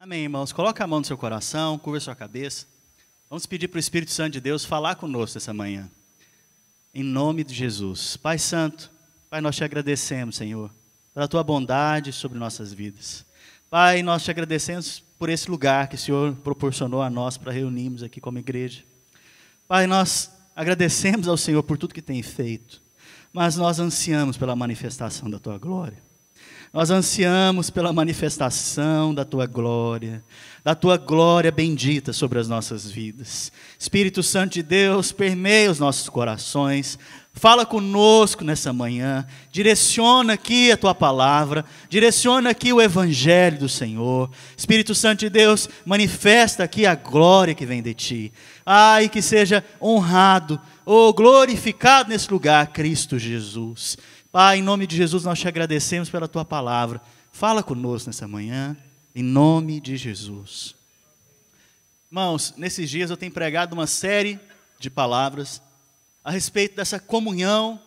Amém, irmãos. Coloca a mão no seu coração, curva a sua cabeça. Vamos pedir para o Espírito Santo de Deus falar conosco essa manhã. Em nome de Jesus. Pai Santo, Pai, nós te agradecemos, Senhor, pela tua bondade sobre nossas vidas. Pai, nós te agradecemos por esse lugar que o Senhor proporcionou a nós para reunirmos aqui como igreja. Pai, nós agradecemos ao Senhor por tudo que tem feito, mas nós ansiamos pela manifestação da tua glória. Nós ansiamos pela manifestação da tua glória bendita sobre as nossas vidas. Espírito Santo de Deus, permeia os nossos corações, fala conosco nessa manhã, direciona aqui a tua palavra, direciona aqui o evangelho do Senhor. Espírito Santo de Deus, manifesta aqui a glória que vem de ti. E que seja honrado ou glorificado nesse lugar, Cristo Jesus. Pai, em nome de Jesus, nós te agradecemos pela tua palavra. Fala conosco nessa manhã, em nome de Jesus. Irmãos, nesses dias eu tenho pregado uma série de palavras a respeito dessa comunhão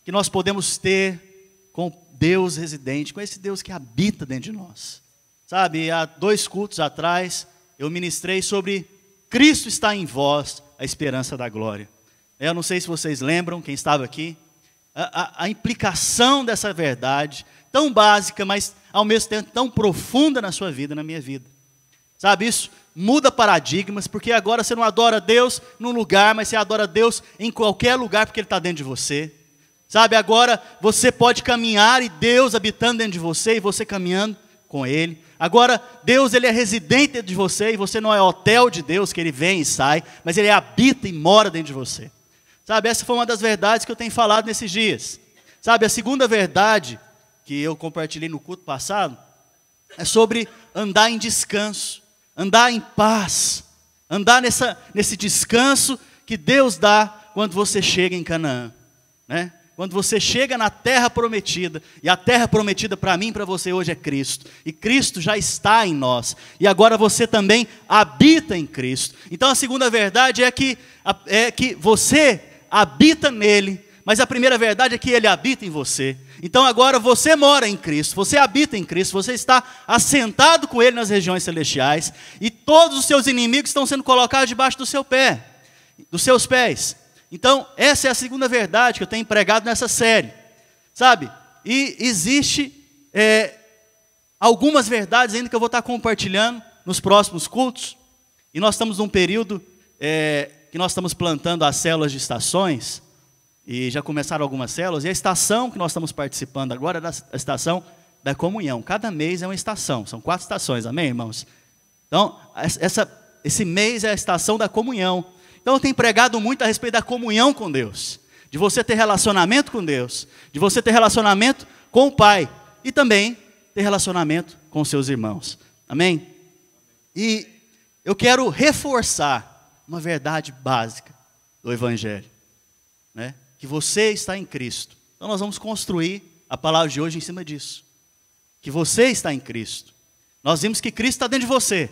que nós podemos ter com Deus residente, com esse Deus que habita dentro de nós. Sabe, há 2 cultos atrás, eu ministrei sobre Cristo está em vós, a esperança da glória. Eu não sei se vocês lembram, quem estava aqui, a implicação dessa verdade, tão básica, mas ao mesmo tempo tão profunda na sua vida, na minha vida. Sabe, isso muda paradigmas, porque agora você não adora Deus num lugar, mas você adora Deus em qualquer lugar, porque Ele está dentro de você. Sabe, agora você pode caminhar e Deus habitando dentro de você, e você caminhando com Ele. Agora, Deus, Ele é residente dentro de você, e você não é hotel de Deus, que Ele vem e sai, mas Ele habita e mora dentro de você. Sabe, essa foi uma das verdades que eu tenho falado nesses dias. Sabe, a segunda verdade que eu compartilhei no culto passado é sobre andar em descanso, andar em paz, andar nesse descanso que Deus dá quando você chega em Canaã, né? Quando você chega na terra prometida, e a terra prometida para mim e para você hoje é Cristo, e Cristo já está em nós, e agora você também habita em Cristo. Então a segunda verdade é que você habita nele, mas a primeira verdade é que ele habita em você. Então agora você mora em Cristo, você habita em Cristo, você está assentado com ele nas regiões celestiais, e todos os seus inimigos estão sendo colocados debaixo do seu pé, dos seus pés. Então essa é a segunda verdade que eu tenho pregado nessa série, sabe? E existe algumas verdades ainda que eu vou estar compartilhando nos próximos cultos, e nós estamos num período que nós estamos plantando as células de estações, e já começaram algumas células, e a estação que nós estamos participando agora é a estação da comunhão. Cada mês é uma estação, são 4 estações, amém, irmãos? Então, esse mês é a estação da comunhão. Então eu tenho pregado muito a respeito da comunhão com Deus, de você ter relacionamento com Deus, de você ter relacionamento com o Pai, e também ter relacionamento com seus irmãos, amém? E eu quero reforçar uma verdade básica do Evangelho, né? Que você está em Cristo. Então nós vamos construir a palavra de hoje em cima disso, que você está em Cristo. Nós vimos que Cristo está dentro de você,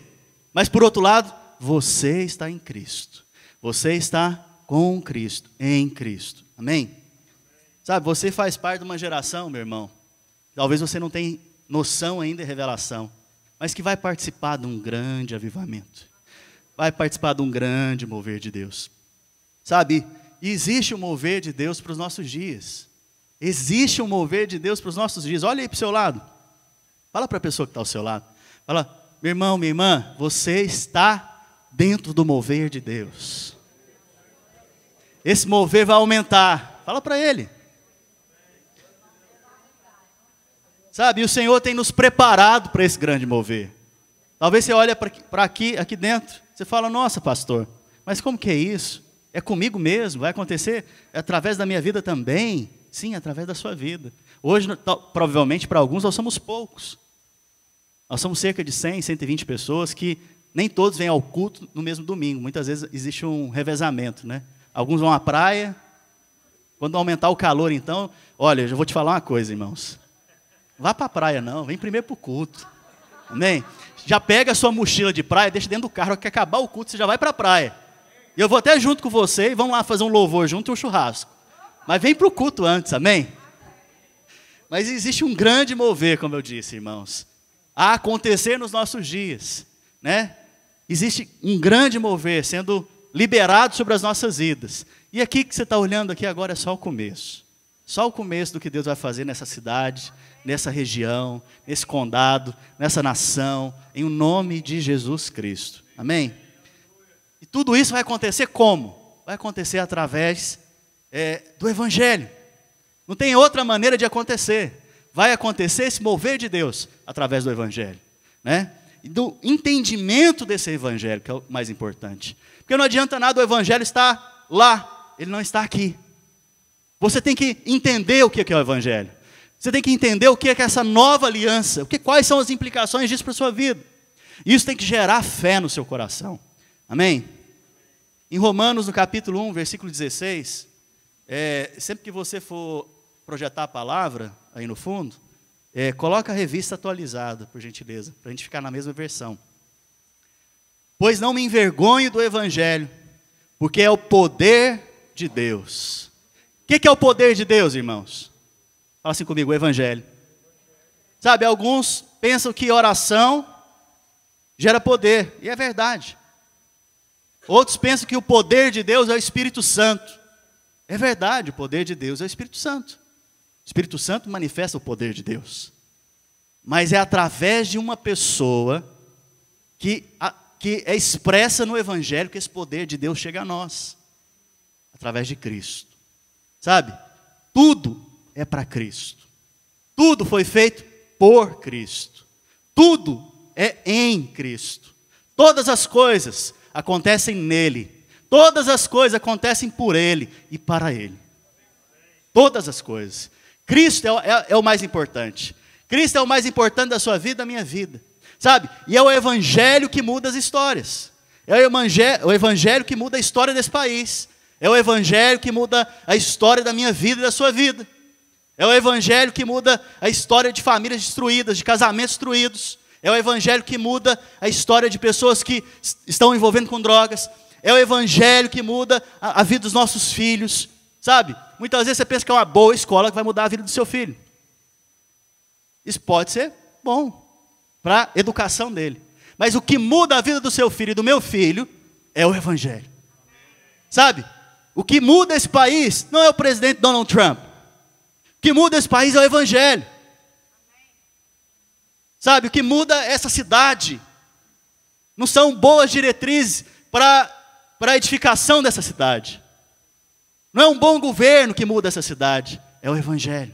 mas por outro lado, você está em Cristo. Você está com Cristo, em Cristo, amém? Sabe, você faz parte de uma geração, meu irmão, talvez você não tenha noção ainda de revelação, mas que vai participar de um grande avivamento, vai participar de um grande mover de Deus, sabe? E existe um mover de Deus para os nossos dias, existe um mover de Deus para os nossos dias. Olha aí para o seu lado, fala para a pessoa que está ao seu lado, fala, meu irmão, minha irmã, você está dentro do mover de Deus. Esse mover vai aumentar. Fala para ele. Sabe, o Senhor tem nos preparado para esse grande mover. Talvez você olhe para aqui dentro, você fala, nossa pastor, mas como que é isso? É comigo mesmo? Vai acontecer através da minha vida também? Sim, através da sua vida. Hoje, provavelmente para alguns, nós somos poucos. Nós somos cerca de 100, 120 pessoas que nem todos vêm ao culto no mesmo domingo. Muitas vezes existe um revezamento, né? Alguns vão à praia. Quando aumentar o calor, então, olha, eu já vou te falar uma coisa, irmãos. Vá para a praia não, vem primeiro para o culto. Amém? Já pega a sua mochila de praia, deixa dentro do carro, que acabar o culto, você já vai para a praia. E eu vou até junto com você e vamos lá fazer um louvor junto e um churrasco. Mas vem para o culto antes, amém? Mas existe um grande mover, como eu disse, irmãos, a acontecer nos nossos dias. né? Existe um grande mover sendo liberado sobre as nossas vidas. E aqui que você está olhando aqui agora é só o começo. Só o começo do que Deus vai fazer nessa cidade, nessa região, nesse condado, nessa nação, em o nome de Jesus Cristo. Amém? E tudo isso vai acontecer como? Vai acontecer através do Evangelho. Não tem outra maneira de acontecer. Vai acontecer esse mover de Deus através do Evangelho, né? E do entendimento desse Evangelho, que é o mais importante. Porque não adianta nada o Evangelho estar lá, ele não está aqui. Você tem que entender o que é o Evangelho. Você tem que entender o que é essa nova aliança, quais são as implicações disso para a sua vida. Isso tem que gerar fé no seu coração. Amém? Em Romanos, no capítulo 1, versículo 16, sempre que você for projetar a palavra, aí no fundo, coloca a revista atualizada, por gentileza, para a gente ficar na mesma versão. Pois não me envergonho do Evangelho, porque é o poder de Deus. O que é o poder de Deus, irmãos? Fala assim comigo, o Evangelho. Sabe, alguns pensam que oração gera poder, e é verdade. Outros pensam que o poder de Deus é o Espírito Santo. É verdade, o poder de Deus é o Espírito Santo. O Espírito Santo manifesta o poder de Deus. Mas é através de uma pessoa que é expressa no Evangelho que esse poder de Deus chega a nós. Através de Cristo. Sabe? Tudo é para Cristo. Tudo foi feito por Cristo. Tudo é em Cristo. Todas as coisas acontecem nele. Todas as coisas acontecem por ele e para ele. Todas as coisas. Cristo é o mais importante. Cristo é o mais importante da sua vida, da minha vida. Sabe? E é o Evangelho que muda as histórias. É o Evangelho que muda a história desse país. É o Evangelho que muda a história da minha vida e da sua vida. É o Evangelho que muda a história de famílias destruídas, de casamentos destruídos. É o Evangelho que muda a história de pessoas que estão envolvendo com drogas. É o Evangelho que muda a vida dos nossos filhos. Sabe? Muitas vezes você pensa que é uma boa escola que vai mudar a vida do seu filho. Isso pode ser bom para a educação dele. Mas o que muda a vida do seu filho e do meu filho é o Evangelho. Sabe? O que muda esse país não é o presidente Donald Trump. O que muda esse país é o Evangelho. Sabe? O que muda essa cidade não são boas diretrizes para a edificação dessa cidade. Não é um bom governo que muda essa cidade, é o Evangelho.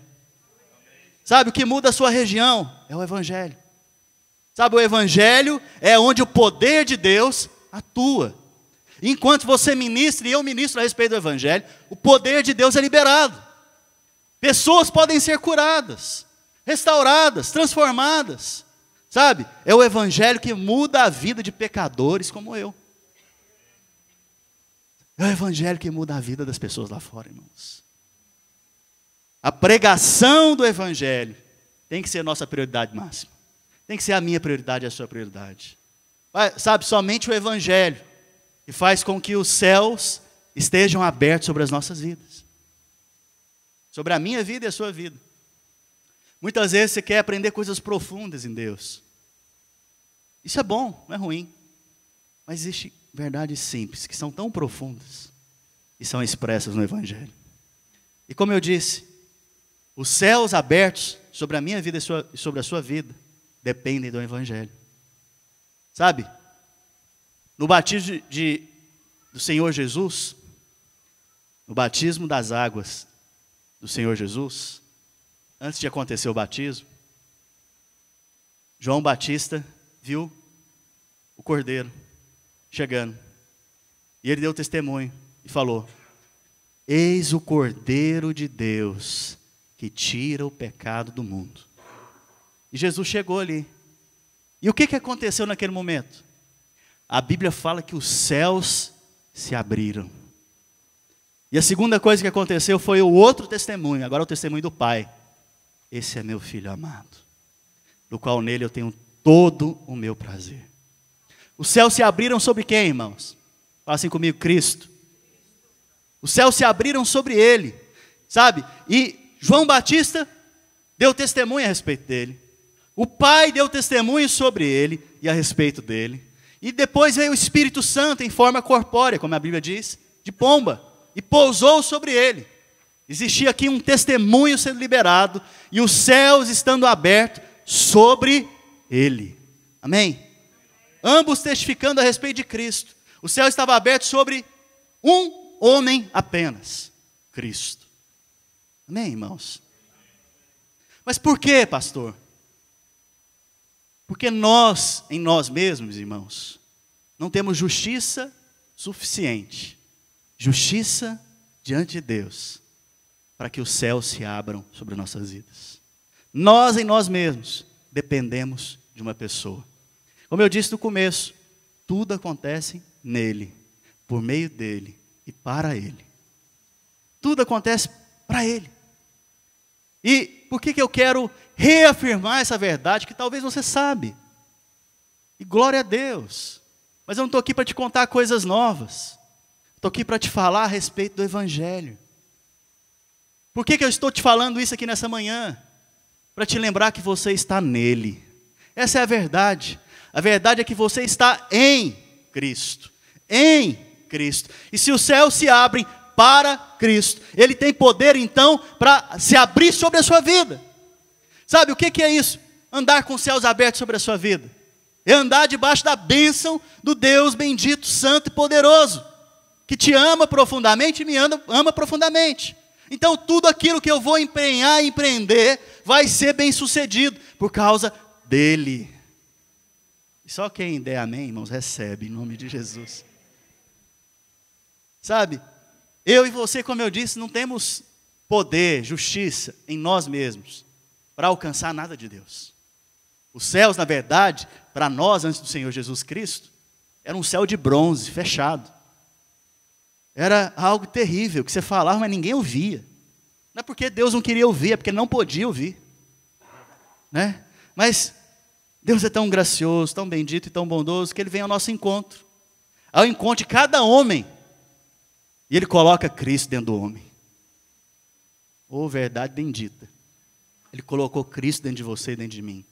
Sabe, o que muda a sua região é o Evangelho. Sabe, o Evangelho é onde o poder de Deus atua. Enquanto você ministra e eu ministro a respeito do Evangelho, o poder de Deus é liberado. Pessoas podem ser curadas, restauradas, transformadas. Sabe, é o Evangelho que muda a vida de pecadores como eu. É o Evangelho que muda a vida das pessoas lá fora, irmãos. A pregação do Evangelho tem que ser a nossa prioridade máxima. Tem que ser a minha prioridade e a sua prioridade. Sabe, somente o Evangelho que faz com que os céus estejam abertos sobre as nossas vidas. Sobre a minha vida e a sua vida. Muitas vezes você quer aprender coisas profundas em Deus. Isso é bom, não é ruim. Mas existem verdades simples, que são tão profundas e são expressas no Evangelho. E como eu disse, os céus abertos sobre a minha vida e sobre a sua vida dependem do Evangelho. Sabe? No batismo do Senhor Jesus, no batismo das águas do Senhor Jesus, antes de acontecer o batismo, João Batista viu o Cordeiro chegando. E ele deu testemunho e falou: eis o Cordeiro de Deus que tira o pecado do mundo. E Jesus chegou ali. E o que aconteceu naquele momento? A Bíblia fala que os céus se abriram. E a segunda coisa que aconteceu foi o outro testemunho, agora o testemunho do Pai. Esse é meu Filho amado, do qual nele eu tenho todo o meu prazer. Os céus se abriram sobre quem, irmãos? Fala assim comigo, Cristo. Os céus se abriram sobre ele, sabe? E João Batista deu testemunho a respeito dele. O Pai deu testemunho sobre ele e a respeito dele. E depois veio o Espírito Santo em forma corpórea, como a Bíblia diz, de pomba, e pousou sobre ele. Existia aqui um testemunho sendo liberado, e os céus estando abertos sobre ele. Amém? Ambos testificando a respeito de Cristo. O céu estava aberto sobre um homem apenas, Cristo. Amém, irmãos? Mas por quê, pastor? Porque nós, em nós mesmos, irmãos, não temos justiça suficiente. Justiça diante de Deus, para que os céus se abram sobre nossas vidas. Nós, em nós mesmos, dependemos de uma pessoa. Como eu disse no começo, tudo acontece nele, por meio dele e para ele. Tudo acontece para ele. E por que eu quero reafirmar essa verdade que talvez você sabe? E glória a Deus. Mas eu não estou aqui para te contar coisas novas. Estou aqui para te falar a respeito do Evangelho. Por que eu estou te falando isso aqui nessa manhã? Para te lembrar que você está nele. Essa é a verdade. A verdade é que você está em Cristo. Em Cristo. E se os céus se abrem para Cristo, Ele tem poder então para se abrir sobre a sua vida. Sabe o que é isso? Andar com os céus abertos sobre a sua vida. É andar debaixo da bênção do Deus bendito, santo e poderoso, que te ama profundamente e me ama profundamente. Então tudo aquilo que eu vou empenhar e empreender vai ser bem sucedido por causa dele. E só quem der amém, irmãos, recebe em nome de Jesus. Sabe, eu e você, como eu disse, não temos poder, justiça em nós mesmos para alcançar nada de Deus. Os céus, na verdade, para nós, antes do Senhor Jesus Cristo, era um céu de bronze, fechado. Era algo terrível, que você falava, mas ninguém ouvia. Não é porque Deus não queria ouvir, é porque não podia ouvir. Né? Mas Deus é tão gracioso, tão bendito e tão bondoso, que Ele vem ao nosso encontro. Ao encontro de cada homem. E Ele coloca Cristo dentro do homem. Oh, verdade bendita. Ele colocou Cristo dentro de você e dentro de mim.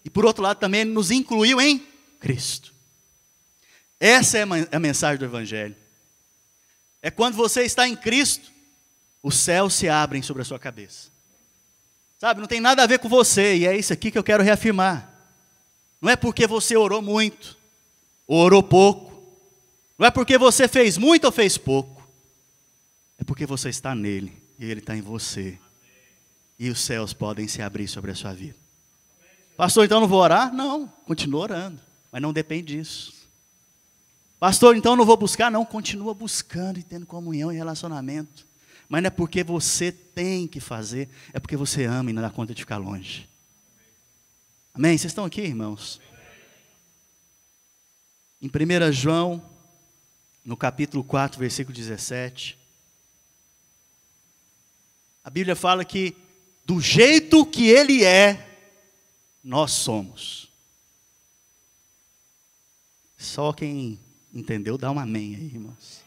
E por outro lado também Ele nos incluiu em Cristo. Essa é a mensagem do Evangelho. É quando você está em Cristo, os céus se abrem sobre a sua cabeça. Sabe, não tem nada a ver com você, e é isso aqui que eu quero reafirmar. Não é porque você orou muito, ou orou pouco. Não é porque você fez muito ou fez pouco. É porque você está nele, e Ele está em você. E os céus podem se abrir sobre a sua vida. Pastor, então não vou orar? Não, continua orando, mas não depende disso. Pastor, então não vou buscar? Não, continua buscando e tendo comunhão e relacionamento. Mas não é porque você tem que fazer, é porque você ama e não dá conta de ficar longe. Amém? Vocês estão aqui, irmãos? Em 1 João, no capítulo 4, versículo 17, a Bíblia fala que do jeito que Ele é, nós somos. Só quem entendeu, dá um amém aí, irmãos.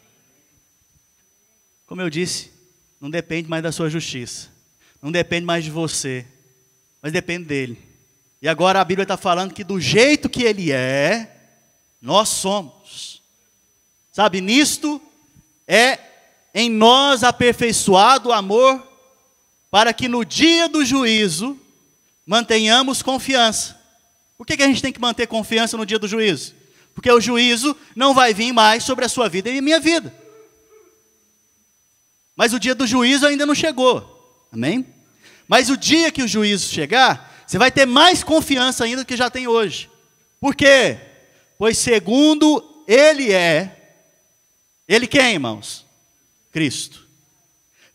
Como eu disse, não depende mais da sua justiça. Não depende mais de você. Mas depende dele. E agora a Bíblia está falando que do jeito que Ele é, nós somos. Sabe, nisto é em nós aperfeiçoado o amor, para que no dia do juízo mantenhamos confiança. Por que a gente tem que manter confiança no dia do juízo? Porque o juízo não vai vir mais sobre a sua vida e a minha vida. Mas o dia do juízo ainda não chegou. Amém? Mas o dia que o juízo chegar, você vai ter mais confiança ainda do que já tem hoje. Por quê? Pois segundo Ele é, Ele quem, irmãos? Cristo.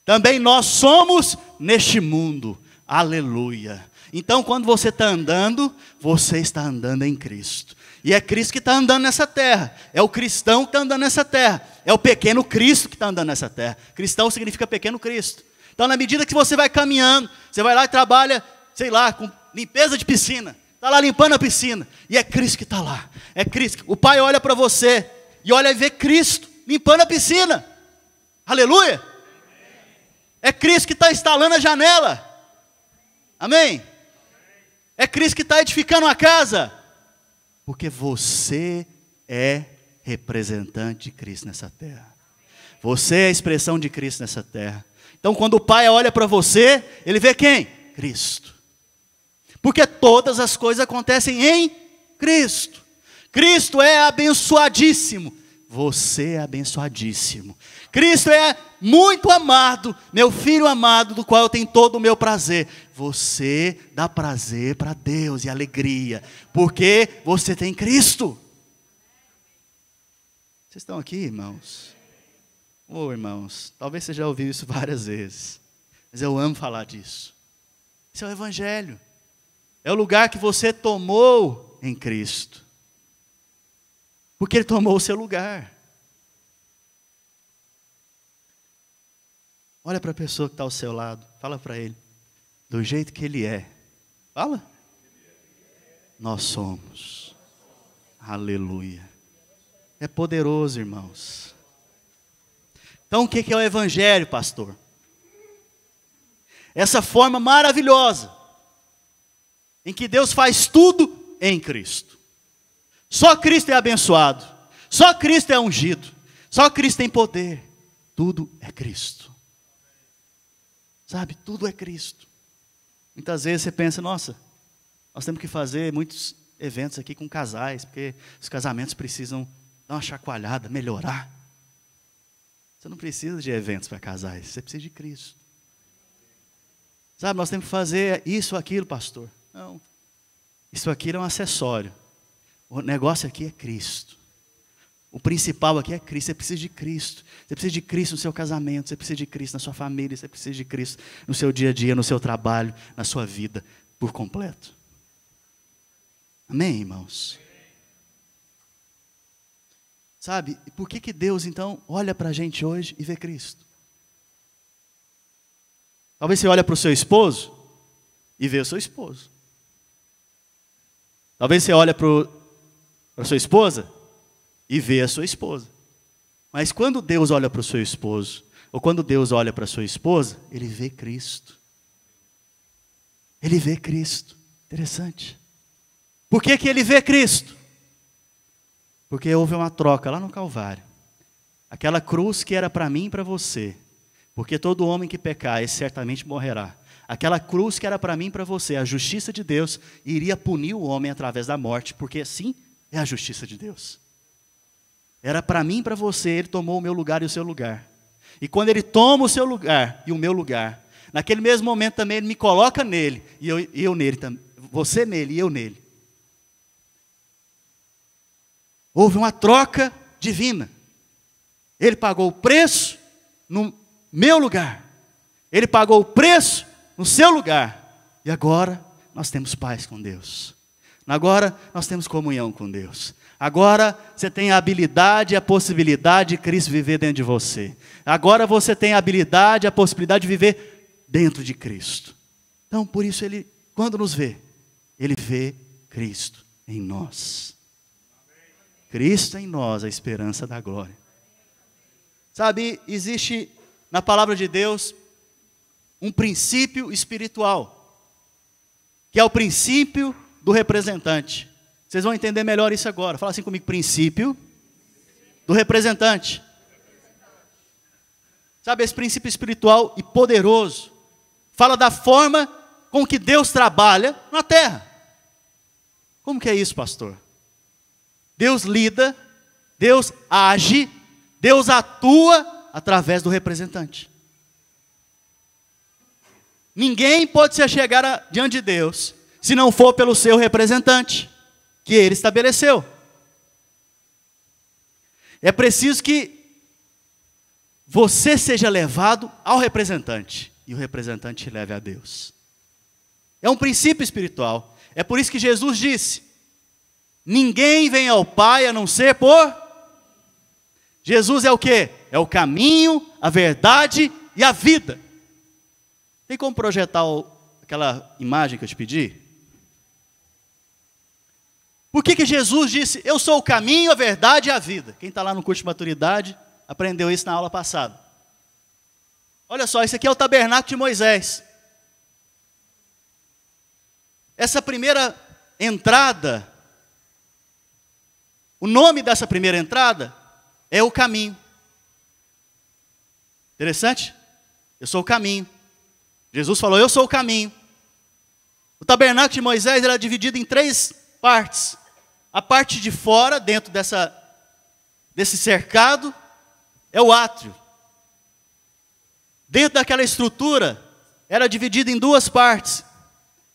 Também nós somos neste mundo. Aleluia. Então quando você está andando, você está andando em Cristo. E é Cristo que está andando nessa terra. É o cristão que está andando nessa terra. É o pequeno Cristo que está andando nessa terra. Cristão significa pequeno Cristo. Então na medida que você vai caminhando, você vai lá e trabalha, sei lá, com limpeza de piscina. Está lá limpando a piscina. E é Cristo que está lá. É Cristo. O Pai olha para você e olha e vê Cristo limpando a piscina. Aleluia. É Cristo que está instalando a janela. Amém? É Cristo que está edificando a casa. Porque você é representante de Cristo nessa terra. Você é a expressão de Cristo nessa terra. Então, quando o Pai olha para você, Ele vê quem? Cristo. Porque todas as coisas acontecem em Cristo. Cristo é abençoadíssimo. Você é abençoadíssimo. Cristo é muito amado, meu filho amado, do qual eu tenho todo o meu prazer. Você dá prazer para Deus e alegria, porque você tem Cristo. Vocês estão aqui, irmãos? Irmãos, talvez você já ouviu isso várias vezes, mas eu amo falar disso. Esse é o Evangelho. É o lugar que você tomou em Cristo. Porque Ele tomou o seu lugar. Olha para a pessoa que está ao seu lado. Fala para ele. Do jeito que Ele é. Fala. Nós somos. Aleluia. É poderoso, irmãos. Então o que é o Evangelho, pastor? Essa forma maravilhosa. Em que Deus faz tudo em Cristo. Só Cristo é abençoado. Só Cristo é ungido. Só Cristo tem poder. Tudo é Cristo. Sabe, tudo é Cristo. Muitas vezes você pensa, nossa, nós temos que fazer muitos eventos aqui com casais, porque os casamentos precisam dar uma chacoalhada, melhorar. Você não precisa de eventos para casais, você precisa de Cristo. Sabe, nós temos que fazer isso, aquilo, pastor. Não, isso aqui é um acessório. O negócio aqui é Cristo. O principal aqui é Cristo. Você precisa de Cristo. Você precisa de Cristo no seu casamento. Você precisa de Cristo na sua família. Você precisa de Cristo no seu dia a dia, no seu trabalho, na sua vida, por completo. Amém, irmãos? Sabe, por que Deus então olha para a gente hoje e vê Cristo? Talvez você olhe para o seu esposo e vê o seu esposo. Talvez você olhe para a sua esposa e vê a sua esposa. Mas quando Deus olha para o seu esposo, ou quando Deus olha para a sua esposa, Ele vê Cristo. Ele vê Cristo. Interessante. Por que Ele vê Cristo? Porque houve uma troca lá no Calvário. Aquela cruz que era para mim e para você. Porque todo homem que pecar, esse certamente morrerá. Aquela cruz que era para mim e para você, a justiça de Deus, iria punir o homem através da morte, porque assim é a justiça de Deus. Era para mim e para você, Ele tomou o meu lugar e o seu lugar. E quando Ele toma o seu lugar e o meu lugar, naquele mesmo momento também Ele me coloca nele, e eu nele também, você nele e eu nele. Houve uma troca divina. Ele pagou o preço no meu lugar. Ele pagou o preço no seu lugar. E agora nós temos paz com Deus. Agora nós temos comunhão com Deus. Agora você tem a habilidade e a possibilidade de Cristo viver dentro de você. Agora você tem a habilidade e a possibilidade de viver dentro de Cristo. Então, por isso Ele, quando nos vê, Ele vê Cristo em nós. Cristo em nós, a esperança da glória. Sabe, existe na palavra de Deus um princípio espiritual, que é o princípio do representante. Vocês vão entender melhor isso agora. Fala assim comigo, princípio do representante. Sabe, esse princípio espiritual e poderoso fala da forma com que Deus trabalha na terra. Como que é isso, pastor? Deus lida, Deus age, Deus atua através do representante. Ninguém pode se chegar diante de Deus se não for pelo seu representante, que Ele estabeleceu. É preciso que você seja levado ao representante, e o representante te leve a Deus. É um princípio espiritual. É por isso que Jesus disse: ninguém vem ao Pai a não ser por... Jesus é o quê? É o caminho, a verdade e a vida. Tem como projetar aquela imagem que eu te pedi? Por que Jesus disse, eu sou o caminho, a verdade e a vida? Quem está lá no curso de maturidade, aprendeu isso na aula passada. Olha só, esse aqui é o tabernáculo de Moisés. Essa primeira entrada, O nome dessa primeira entrada é o caminho. Interessante? Eu sou o caminho. Jesus falou, eu sou o caminho. O tabernáculo de Moisés era dividido em 3 partes. A parte de fora, dentro desse cercado, é o átrio. Dentro daquela estrutura, era dividido em 2 partes.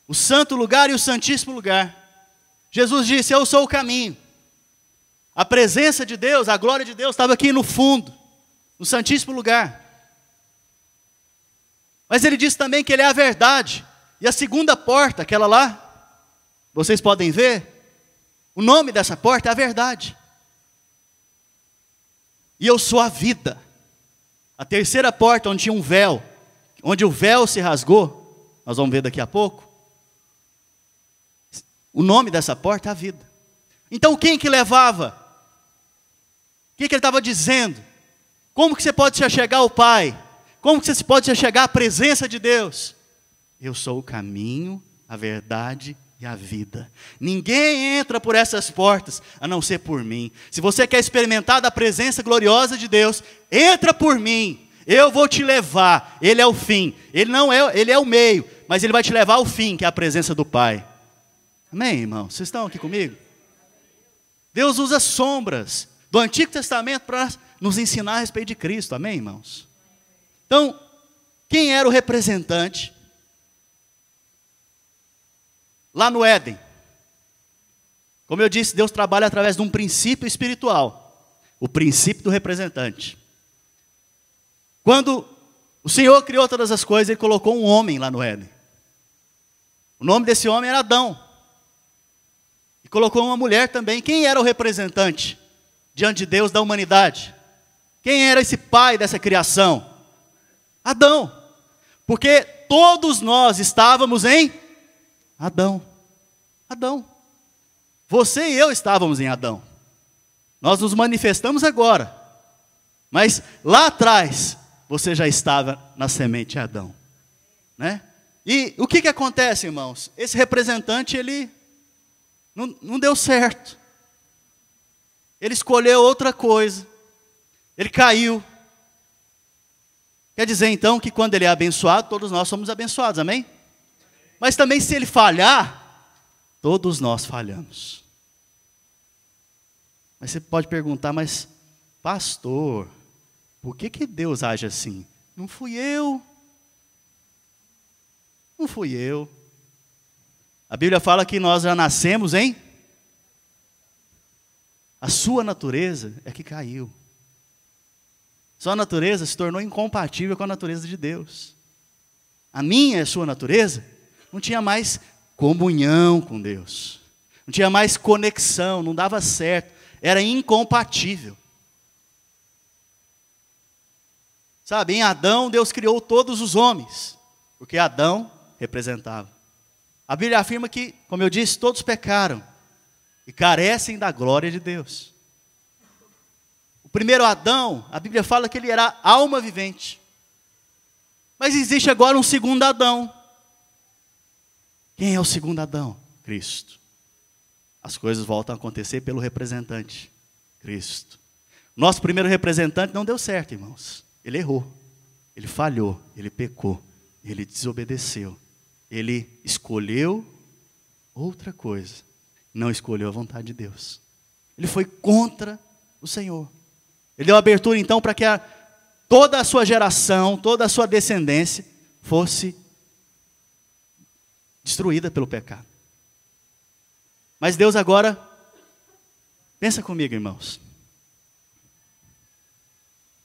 O santo lugar e o santíssimo lugar. Jesus disse, eu sou o caminho. A presença de Deus, a glória de Deus estava aqui no fundo, no santíssimo lugar. Mas ele disse também que ele é a verdade. E a segunda porta, aquela lá, vocês podem ver, o nome dessa porta é a verdade. E eu sou a vida. A terceira porta, onde tinha um véu, onde o véu se rasgou, nós vamos ver daqui a pouco. O nome dessa porta é a vida. Então quem que levava? O que ele estava dizendo? Como que você pode se achegar ao Pai? Como que você pode se achegar à presença de Deus? Eu sou o caminho, a verdade e a vida. Ninguém entra por essas portas, a não ser por mim. Se você quer experimentar da presença gloriosa de Deus, entra por mim. Eu vou te levar. Ele é o fim. Ele é o meio, mas ele vai te levar ao fim, que é a presença do Pai. Amém, irmão? Vocês estão aqui comigo? Deus usa sombras do Antigo Testamento para nos ensinar a respeito de Cristo. Amém, irmãos? Então, quem era o representante lá no Éden? Como eu disse, Deus trabalha através de um princípio espiritual. O princípio do representante. Quando o Senhor criou todas as coisas, Ele colocou um homem lá no Éden. O nome desse homem era Adão. E colocou uma mulher também. Quem era o representante diante de Deus da humanidade? Quem era esse pai dessa criação? Adão. Porque todos nós estávamos em Adão. Adão. Você e eu estávamos em Adão. Nós nos manifestamos agora. Mas lá atrás, você já estava na semente de Adão. Né? E o que acontece, irmãos? Esse representante, ele não deu certo. Ele escolheu outra coisa. Ele caiu. Quer dizer, então, que quando ele é abençoado, todos nós somos abençoados, amém? Mas também se ele falhar, todos nós falhamos. Mas você pode perguntar, mas pastor, por que Deus age assim? Não fui eu. Não fui eu. A Bíblia fala que nós já nascemos em... A sua natureza é que caiu. Sua natureza se tornou incompatível com a natureza de Deus. A minha e a sua natureza não tinha mais comunhão com Deus. Não tinha mais conexão, não dava certo. Era incompatível. Sabe, em Adão Deus criou todos os homens. Porque Adão representava. A Bíblia afirma que, como eu disse, todos pecaram. E carecem da glória de Deus. O primeiro Adão, a Bíblia fala que ele era alma vivente. Mas existe agora um segundo Adão. Quem é o segundo Adão? Cristo. As coisas voltam a acontecer pelo representante, Cristo. Nosso primeiro representante não deu certo, irmãos. Ele errou, ele falhou, ele pecou, ele desobedeceu. Ele escolheu outra coisa. Não escolheu a vontade de Deus. Ele foi contra o Senhor. Ele deu abertura então para que toda a sua geração, toda a sua descendência fosse destruída pelo pecado. Mas Deus agora, pensa comigo, irmãos.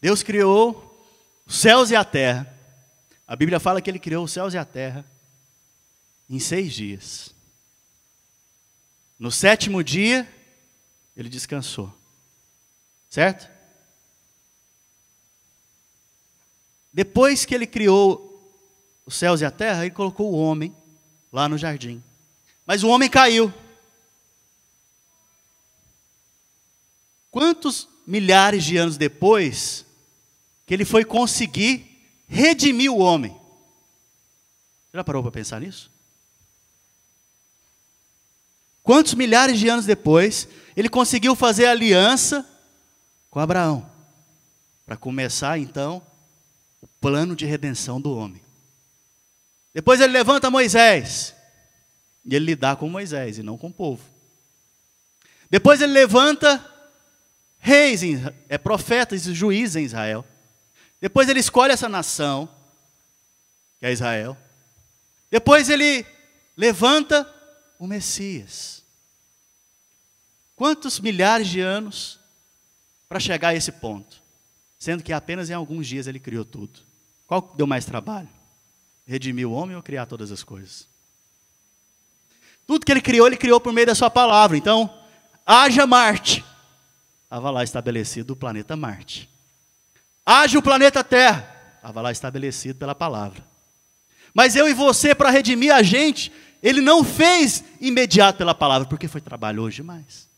Deus criou os céus e a terra. A Bíblia fala que Ele criou os céus e a terra em 6 dias. No 7º dia, Ele descansou. Certo? Depois que Ele criou os céus e a terra, Ele colocou o homem lá no jardim. Mas o homem caiu. Quantos milhares de anos depois que Ele foi conseguir redimir o homem? Você já parou para pensar nisso? Quantos milhares de anos depois ele conseguiu fazer aliança com Abraão, para começar então o plano de redenção do homem. Depois ele levanta Moisés, e ele lidar com Moisés e não com o povo. Depois ele levanta reis, profetas e juízes em Israel. Depois ele escolhe essa nação, que é Israel. Depois ele levanta o Messias. Quantos milhares de anos para chegar a esse ponto? Sendo que apenas em alguns dias ele criou tudo. Qual deu mais trabalho? Redimir o homem ou criar todas as coisas? Tudo que ele criou por meio da sua palavra. Então, haja Marte. Estava lá estabelecido o planeta Marte. Haja o planeta Terra. Estava lá estabelecido pela palavra. Mas eu e você, para redimir a gente, ele não fez imediato pela palavra, porque foi trabalhoso demais.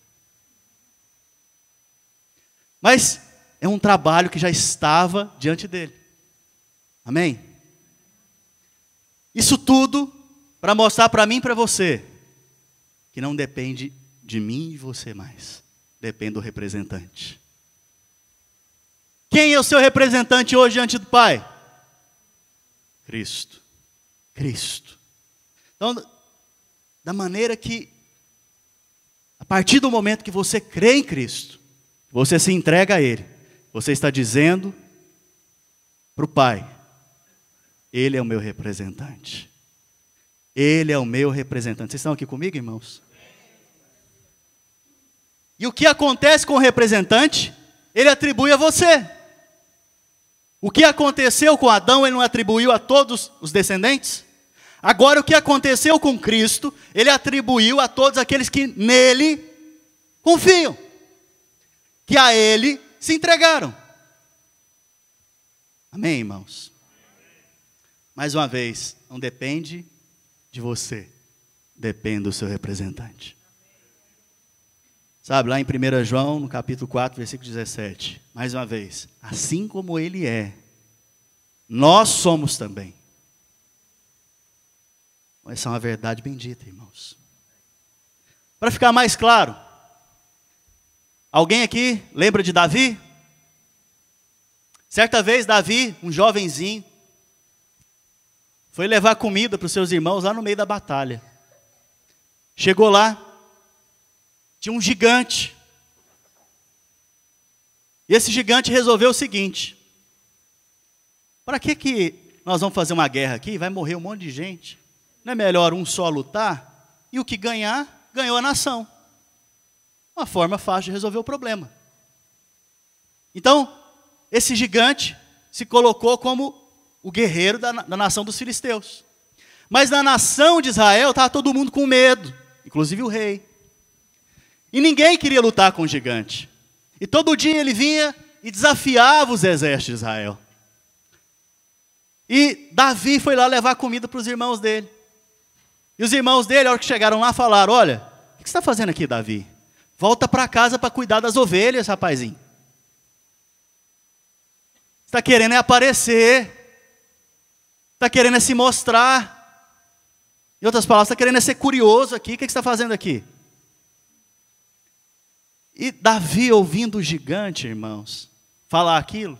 Mas é um trabalho que já estava diante dele. Amém? Isso tudo para mostrar para mim e para você que não depende de mim e você mais. Depende do representante. Quem é o seu representante hoje diante do Pai? Cristo. Cristo. Então, da maneira que, a partir do momento que você crê em Cristo, você se entrega a Ele, você está dizendo para o Pai: Ele é o meu representante. Ele é o meu representante. Vocês estão aqui comigo, irmãos? E o que acontece com o representante, ele atribui a você. O que aconteceu com Adão, ele não atribuiu a todos os descendentes? Agora, o que aconteceu com Cristo, ele atribuiu a todos aqueles que nele confiam, que a ele se entregaram. Amém, irmãos? Mais uma vez, não depende de você, depende do seu representante. Sabe, lá em 1 João, no capítulo 4, versículo 17, mais uma vez, assim como ele é, nós somos também. Essa é uma verdade bendita, irmãos. Para ficar mais claro, alguém aqui lembra de Davi? Certa vez, Davi, um jovenzinho, foi levar comida para os seus irmãos lá no meio da batalha. Chegou lá, tinha um gigante. E esse gigante resolveu o seguinte: para que nós vamos fazer uma guerra aqui? Vai morrer um monte de gente. Não é melhor um só lutar? E o que ganhar, ganhou a nação. Uma forma fácil de resolver o problema. Então, esse gigante se colocou como o guerreiro da nação dos filisteus. Mas na nação de Israel estava todo mundo com medo, inclusive o rei. E ninguém queria lutar com o gigante. E todo dia ele vinha e desafiava os exércitos de Israel. E Davi foi lá levar comida para os irmãos dele. E os irmãos dele, a hora que chegaram lá, falaram: olha, o que você está fazendo aqui, Davi? Volta para casa para cuidar das ovelhas, rapazinho. Você está querendo é aparecer. Está querendo é se mostrar. Em outras palavras, está querendo é ser curioso aqui. O que você está fazendo aqui? E Davi, ouvindo o gigante, irmãos, falar aquilo,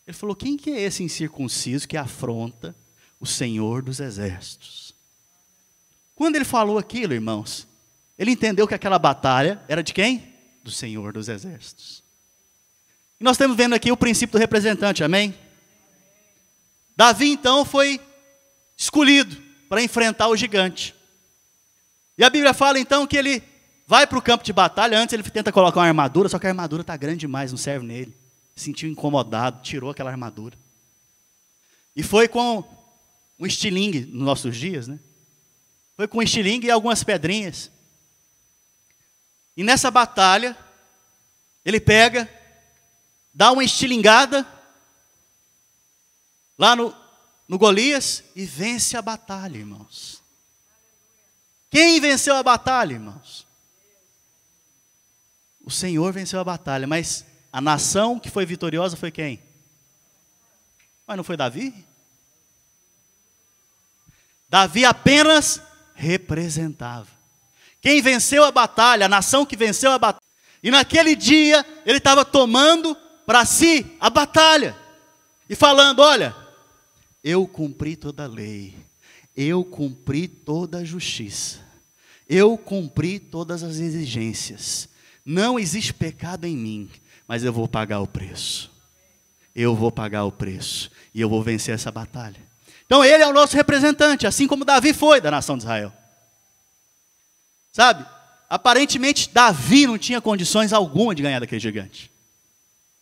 ele falou: quem que é esse incircunciso que afronta o Senhor dos exércitos? Quando ele falou aquilo, irmãos, ele entendeu que aquela batalha era de quem? Do Senhor dos exércitos. E nós estamos vendo aqui o princípio do representante, amém? Davi então foi escolhido para enfrentar o gigante. E a Bíblia fala então que ele vai para o campo de batalha. Antes ele tenta colocar uma armadura, só que a armadura está grande demais, não serve nele. Se sentiu incomodado, tirou aquela armadura. E foi com um estilingue nos nossos dias, né? Foi com um estilingue e algumas pedrinhas. E nessa batalha, ele pega, dá uma estilingada lá no Golias e vence a batalha, irmãos. Quem venceu a batalha, irmãos? O Senhor venceu a batalha, mas a nação que foi vitoriosa foi quem? Mas não foi Davi? Davi apenas representava. Quem venceu a batalha, a nação que venceu a batalha. E naquele dia, ele estava tomando para si a batalha. E falando, olha, eu cumpri toda a lei. Eu cumpri toda a justiça. Eu cumpri todas as exigências. Não existe pecado em mim, mas eu vou pagar o preço. Eu vou pagar o preço. E eu vou vencer essa batalha. Então ele é o nosso representante, assim como Davi foi da nação de Israel. Sabe, aparentemente Davi não tinha condições alguma de ganhar daquele gigante.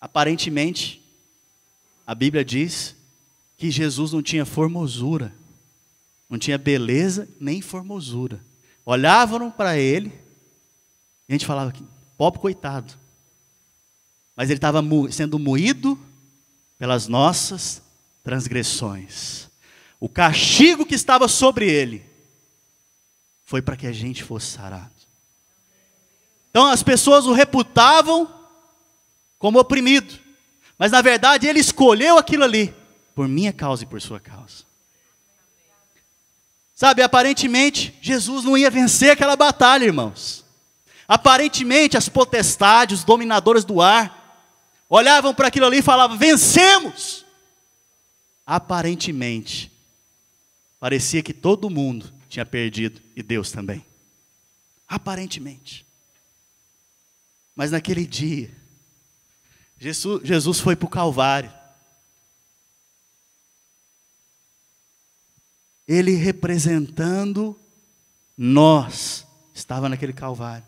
Aparentemente, a Bíblia diz que Jesus não tinha formosura. Não tinha beleza nem formosura. Olhavam para ele, e a gente falava, pobre coitado. Mas ele estava sendo moído pelas nossas transgressões. O castigo que estava sobre ele foi para que a gente fosse sarado. Então as pessoas o reputavam como oprimido. Mas na verdade ele escolheu aquilo ali por minha causa e por sua causa. Sabe, aparentemente Jesus não ia vencer aquela batalha, irmãos. Aparentemente as potestades, os dominadores do ar, olhavam para aquilo ali e falavam, vencemos! Aparentemente, parecia que todo mundo tinha perdido, e Deus também. Aparentemente. Mas naquele dia, Jesus foi para o Calvário. Ele representando nós, estava naquele Calvário.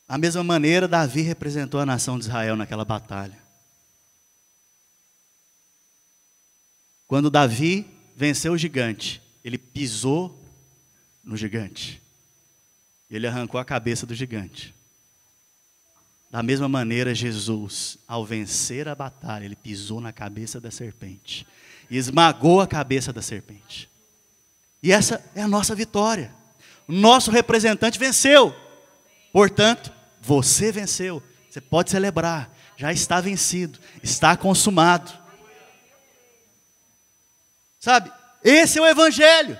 Da mesma maneira, Davi representou a nação de Israel naquela batalha. Quando Davi venceu o gigante, ele pisou no gigante. Ele arrancou a cabeça do gigante. Da mesma maneira, Jesus, ao vencer a batalha, ele pisou na cabeça da serpente. E esmagou a cabeça da serpente. E essa é a nossa vitória. O nosso representante venceu. Portanto, você venceu. Você pode celebrar. Já está vencido. Está consumado. Sabe? Esse é o Evangelho.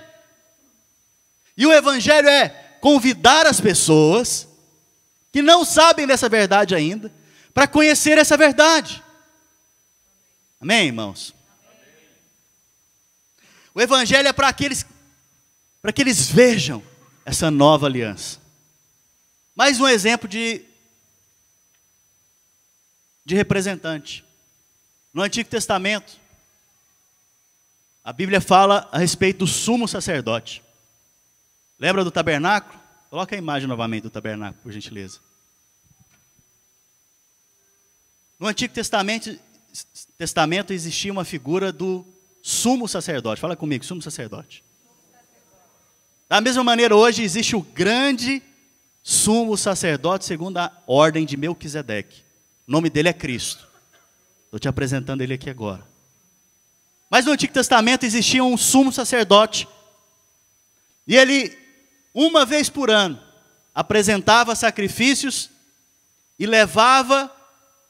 E o Evangelho é convidar as pessoas que não sabem dessa verdade ainda, para conhecer essa verdade. Amém, irmãos? O Evangelho é para que eles vejam essa nova aliança. Mais um exemplo de representante. No Antigo Testamento, a Bíblia fala a respeito do sumo sacerdote. Lembra do tabernáculo? Coloca a imagem novamente do tabernáculo, por gentileza. No Antigo Testamento existia uma figura do sumo sacerdote. Fala comigo, sumo sacerdote. Da mesma maneira, hoje existe o grande sumo sacerdote segundo a ordem de Melquisedeque. O nome dele é Cristo. Estou te apresentando ele aqui agora. Mas no Antigo Testamento existia um sumo sacerdote. E ele, uma vez por ano, apresentava sacrifícios e levava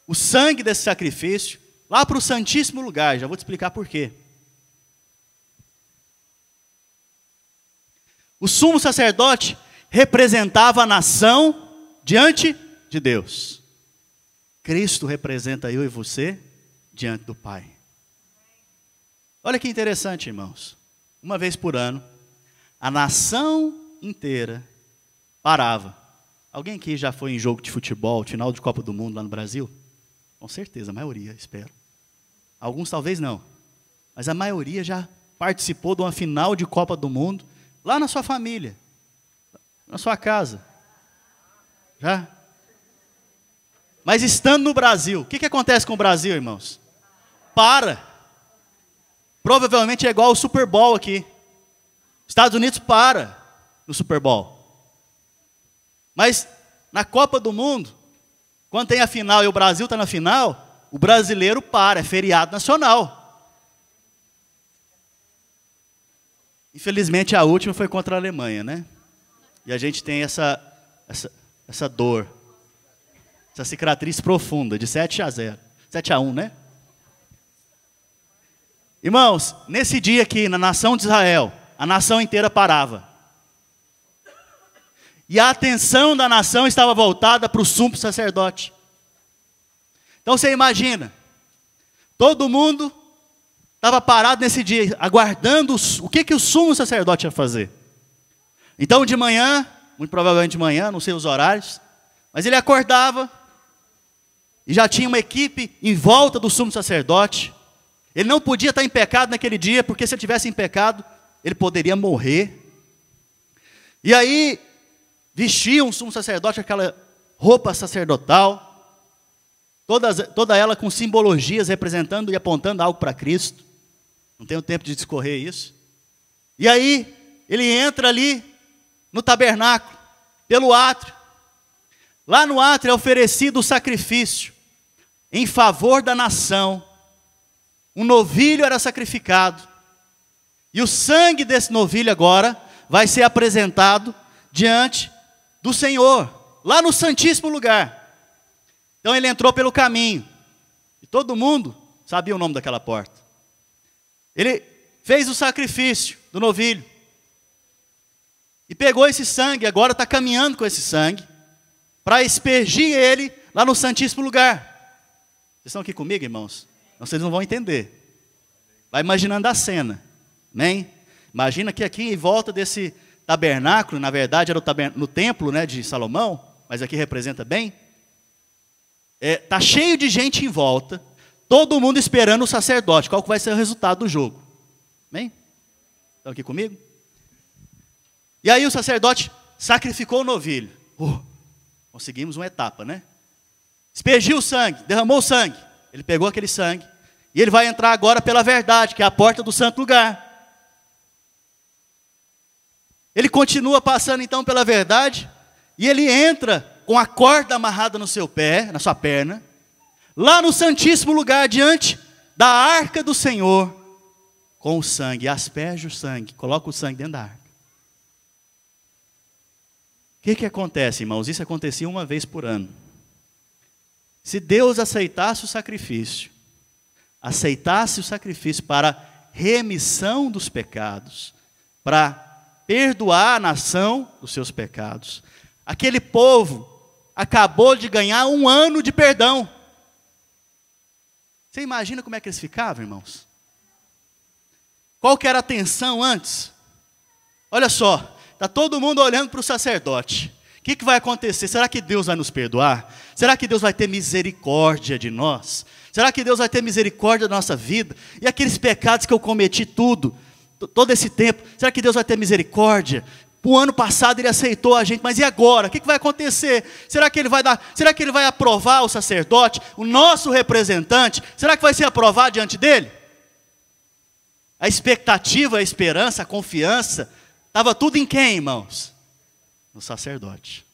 o sangue desse sacrifício lá para o Santíssimo Lugar. Já vou te explicar por quê. O sumo sacerdote representava a nação diante de Deus. Cristo representa eu e você diante do Pai. Olha que interessante, irmãos. Uma vez por ano, a nação inteira parava. Alguém aqui já foi em jogo de futebol, final de Copa do Mundo lá no Brasil? Com certeza, a maioria, espero. Alguns talvez não. Mas a maioria já participou de uma final de Copa do Mundo lá na sua família, na sua casa. Já? Mas estando no Brasil, o que acontece com o Brasil, irmãos? Para. Provavelmente é igual ao Super Bowl aqui. Estados Unidos para no Super Bowl. Mas na Copa do Mundo, quando tem a final e o Brasil está na final, o brasileiro para, é feriado nacional. Infelizmente a última foi contra a Alemanha, né? E a gente tem essa dor, essa cicatriz profunda de 7-0, 7-1, né? Irmãos, nesse dia aqui, na nação de Israel, a nação inteira parava. E a atenção da nação estava voltada para o sumo sacerdote. Então você imagina, todo mundo estava parado nesse dia, aguardando o que o sumo sacerdote ia fazer. Então de manhã, muito provavelmente de manhã, não sei os horários, mas ele acordava, e já tinha uma equipe em volta do sumo sacerdote. Ele não podia estar em pecado naquele dia, porque se ele tivesse em pecado, ele poderia morrer. E aí, vestiam o sumo sacerdote aquela roupa sacerdotal, toda ela com simbologias representando e apontando algo para Cristo. Não tenho tempo de discorrer isso. E aí, ele entra ali no tabernáculo, pelo átrio. Lá no átrio é oferecido o sacrifício em favor da nação. Um novilho era sacrificado. E o sangue desse novilho agora vai ser apresentado diante do Senhor, lá no Santíssimo Lugar. Então ele entrou pelo caminho. E todo mundo sabia o nome daquela porta. Ele fez o sacrifício do novilho. E pegou esse sangue, agora está caminhando com esse sangue, para aspergir ele lá no Santíssimo Lugar. Vocês estão aqui comigo, irmãos? Vocês não vão entender. Vai imaginando a cena. Amém? Imagina que aqui em volta desse tabernáculo, na verdade era no templo, né, de Salomão, mas aqui representa bem. Está cheio de gente em volta, todo mundo esperando o sacerdote. Qual que vai ser o resultado do jogo? Amém? Estão aqui comigo? E aí o sacerdote sacrificou o novilho. Conseguimos uma etapa, né? Aspergiu o sangue, derramou o sangue. Ele pegou aquele sangue e ele vai entrar agora pela verdade, que é a porta do santo lugar. Ele continua passando então pela verdade e ele entra com a corda amarrada no seu pé, na sua perna, lá no Santíssimo Lugar, diante da arca do Senhor, com o sangue, asperge o sangue, coloca o sangue dentro da arca. O que acontece, irmãos? Isso acontecia uma vez por ano. Se Deus aceitasse o sacrifício para remissão dos pecados, para perdoar a nação dos seus pecados, aquele povo acabou de ganhar 1 ano de perdão. Você imagina como é que eles ficavam, irmãos? Qual que era a tensão antes? Olha só, está todo mundo olhando para o sacerdote. O que vai acontecer? Será que Deus vai nos perdoar? Será que Deus vai ter misericórdia de nós? Será que Deus vai ter misericórdia da nossa vida? E aqueles pecados que eu cometi todo esse tempo, será que Deus vai ter misericórdia? O ano passado ele aceitou a gente, mas e agora? O que vai acontecer? Será que ele vai aprovar o sacerdote, o nosso representante? Será que vai ser aprovado diante dele? A expectativa, a esperança, a confiança, estava tudo em quem, irmãos? No sacerdote,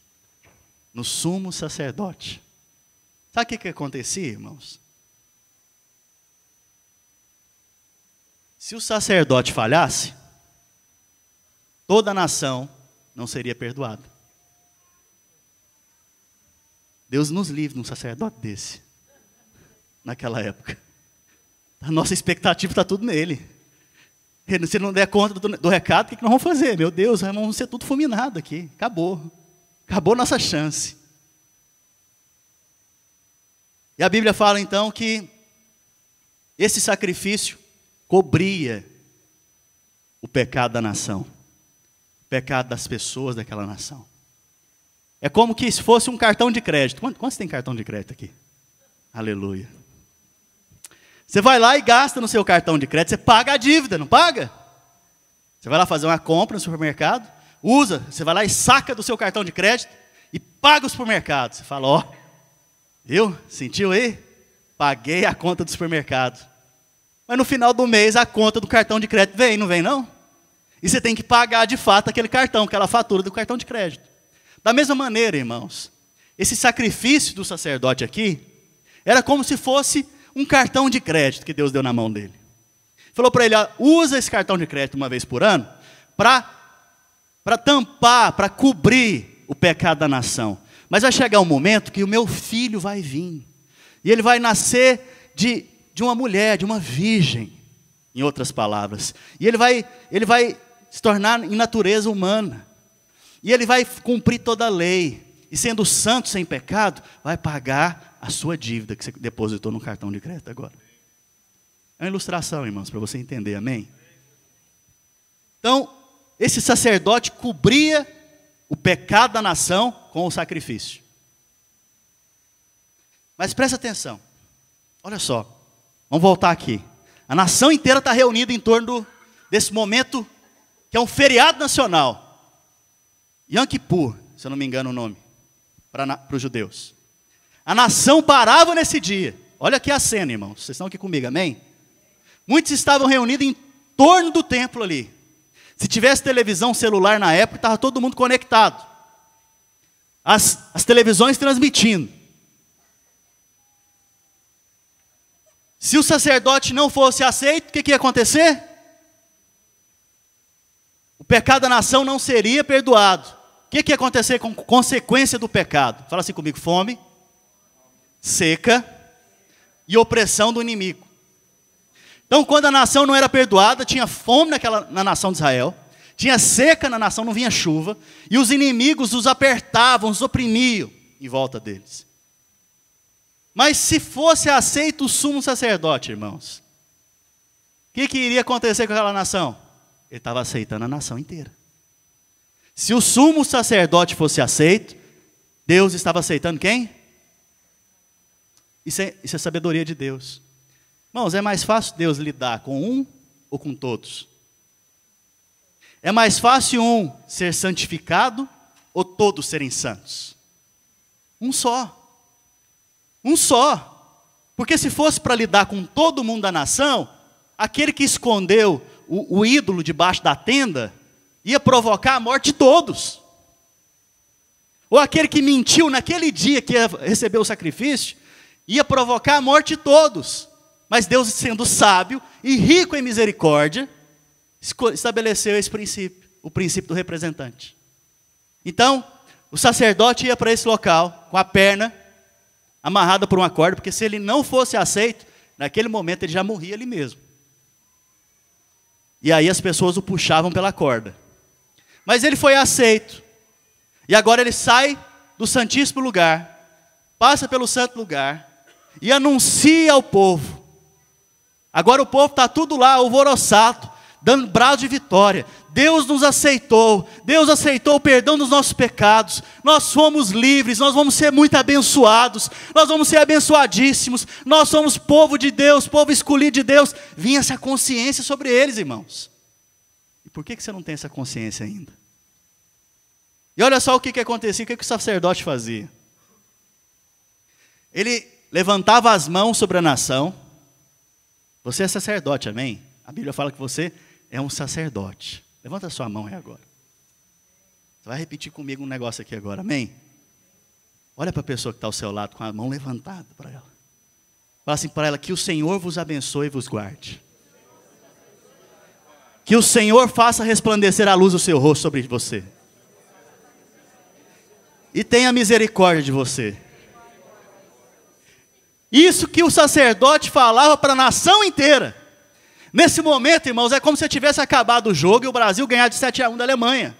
no sumo sacerdote. Sabe o que acontecia, irmãos? Se o sacerdote falhasse, toda a nação não seria perdoada. Deus nos livre de um sacerdote desse, naquela época. A nossa expectativa está tudo nele. Se ele não der conta do recado, o que nós vamos fazer? Meu Deus, vamos ser tudo fulminado aqui. Acabou. Acabou nossa chance. E a Bíblia fala então que esse sacrifício cobria o pecado da nação. O pecado das pessoas daquela nação. É como que se fosse um cartão de crédito. Quantos tem cartão de crédito aqui? Aleluia. Você vai lá e gasta no seu cartão de crédito, você paga a dívida, não paga? Você vai lá fazer uma compra no supermercado, você vai lá e saca do seu cartão de crédito e paga o supermercado. Você fala, viu? Sentiu aí? Paguei a conta do supermercado. Mas no final do mês a conta do cartão de crédito vem, não vem não? E você tem que pagar de fato aquele cartão, aquela fatura do cartão de crédito. Da mesma maneira, irmãos, esse sacrifício do sacerdote aqui era como se fosse um cartão de crédito que Deus deu na mão dele. Falou para ele, usa esse cartão de crédito uma vez por ano para tampar, para cobrir o pecado da nação. Mas vai chegar um momento que o meu filho vai vir. E ele vai nascer de uma mulher, de uma virgem, em outras palavras. E ele vai se tornar em natureza humana. E ele vai cumprir toda a lei. E sendo santo, sem pecado, vai pagar a sua dívida que você depositou no cartão de crédito agora. É uma ilustração, irmãos, para você entender, amém? Então, esse sacerdote cobria o pecado da nação com o sacrifício. Mas presta atenção, olha só, vamos voltar aqui. A nação inteira está reunida em torno desse momento, que é um feriado nacional. Yom Kippur, se eu não me engano o nome, para os judeus. A nação parava nesse dia. Olha aqui a cena, irmãos, vocês estão aqui comigo, amém? Muitos estavam reunidos em torno do templo ali. Se tivesse televisão celular na época, estava todo mundo conectado. As televisões transmitindo. Se o sacerdote não fosse aceito, o que ia acontecer? O pecado da nação não seria perdoado. O que ia acontecer com consequência do pecado? Fala assim comigo: fome, seca e opressão do inimigo. Então, quando a nação não era perdoada, tinha fome na nação de Israel, tinha seca na nação, não vinha chuva, e os inimigos os apertavam, os oprimiam em volta deles. Mas se fosse aceito o sumo sacerdote, irmãos, o que iria acontecer com aquela nação? Ele estava aceitando a nação inteira. Se o sumo sacerdote fosse aceito, Deus estava aceitando quem? Isso é sabedoria de Deus. Irmãos, é mais fácil Deus lidar com um ou com todos? É mais fácil um ser santificado ou todos serem santos? Um só. Um só. Porque se fosse para lidar com todo mundo da nação, aquele que escondeu o ídolo debaixo da tenda ia provocar a morte de todos. Ou aquele que mentiu naquele dia que ia receber o sacrifício, ia provocar a morte de todos. Mas Deus, sendo sábio e rico em misericórdia, estabeleceu esse princípio, o princípio do representante. Então, o sacerdote ia para esse local com a perna amarrada por uma corda, porque se ele não fosse aceito, naquele momento ele já morria ali mesmo. E aí as pessoas o puxavam pela corda. Mas ele foi aceito. E agora ele sai do santíssimo lugar, passa pelo santo lugar e anuncia ao povo. Agora o povo está tudo lá, alvoroçado, dando brado de vitória. Deus nos aceitou, Deus aceitou o perdão dos nossos pecados, nós fomos livres, nós vamos ser muito abençoados, nós vamos ser abençoadíssimos, nós somos povo de Deus, povo escolhido de Deus. Vinha essa consciência sobre eles, irmãos. E por que você não tem essa consciência ainda? E olha só o que acontecia, o que o sacerdote fazia. Ele levantava as mãos sobre a nação. Você é sacerdote, amém? A Bíblia fala que você é um sacerdote. Levanta a sua mão aí agora. Você vai repetir comigo um negócio aqui agora, amém? Olha para a pessoa que está ao seu lado com a mão levantada para ela. Fala assim para ela: que o Senhor vos abençoe e vos guarde. Que o Senhor faça resplandecer a luz do seu rosto sobre você. E tenha misericórdia de você. Isso que o sacerdote falava para a nação inteira. Nesse momento, irmãos, é como se tivesse acabado o jogo e o Brasil ganhar de 7-1 da Alemanha.